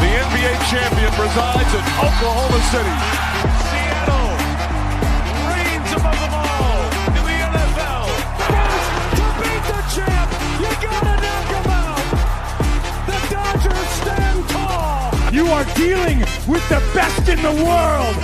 [SPEAKER 4] the NBA champion resides in Oklahoma City. Seattle reigns above them all in the NFL. To beat the champ, you gotta knock him out. The Dodgers stand tall. You are dealing with the best in the world.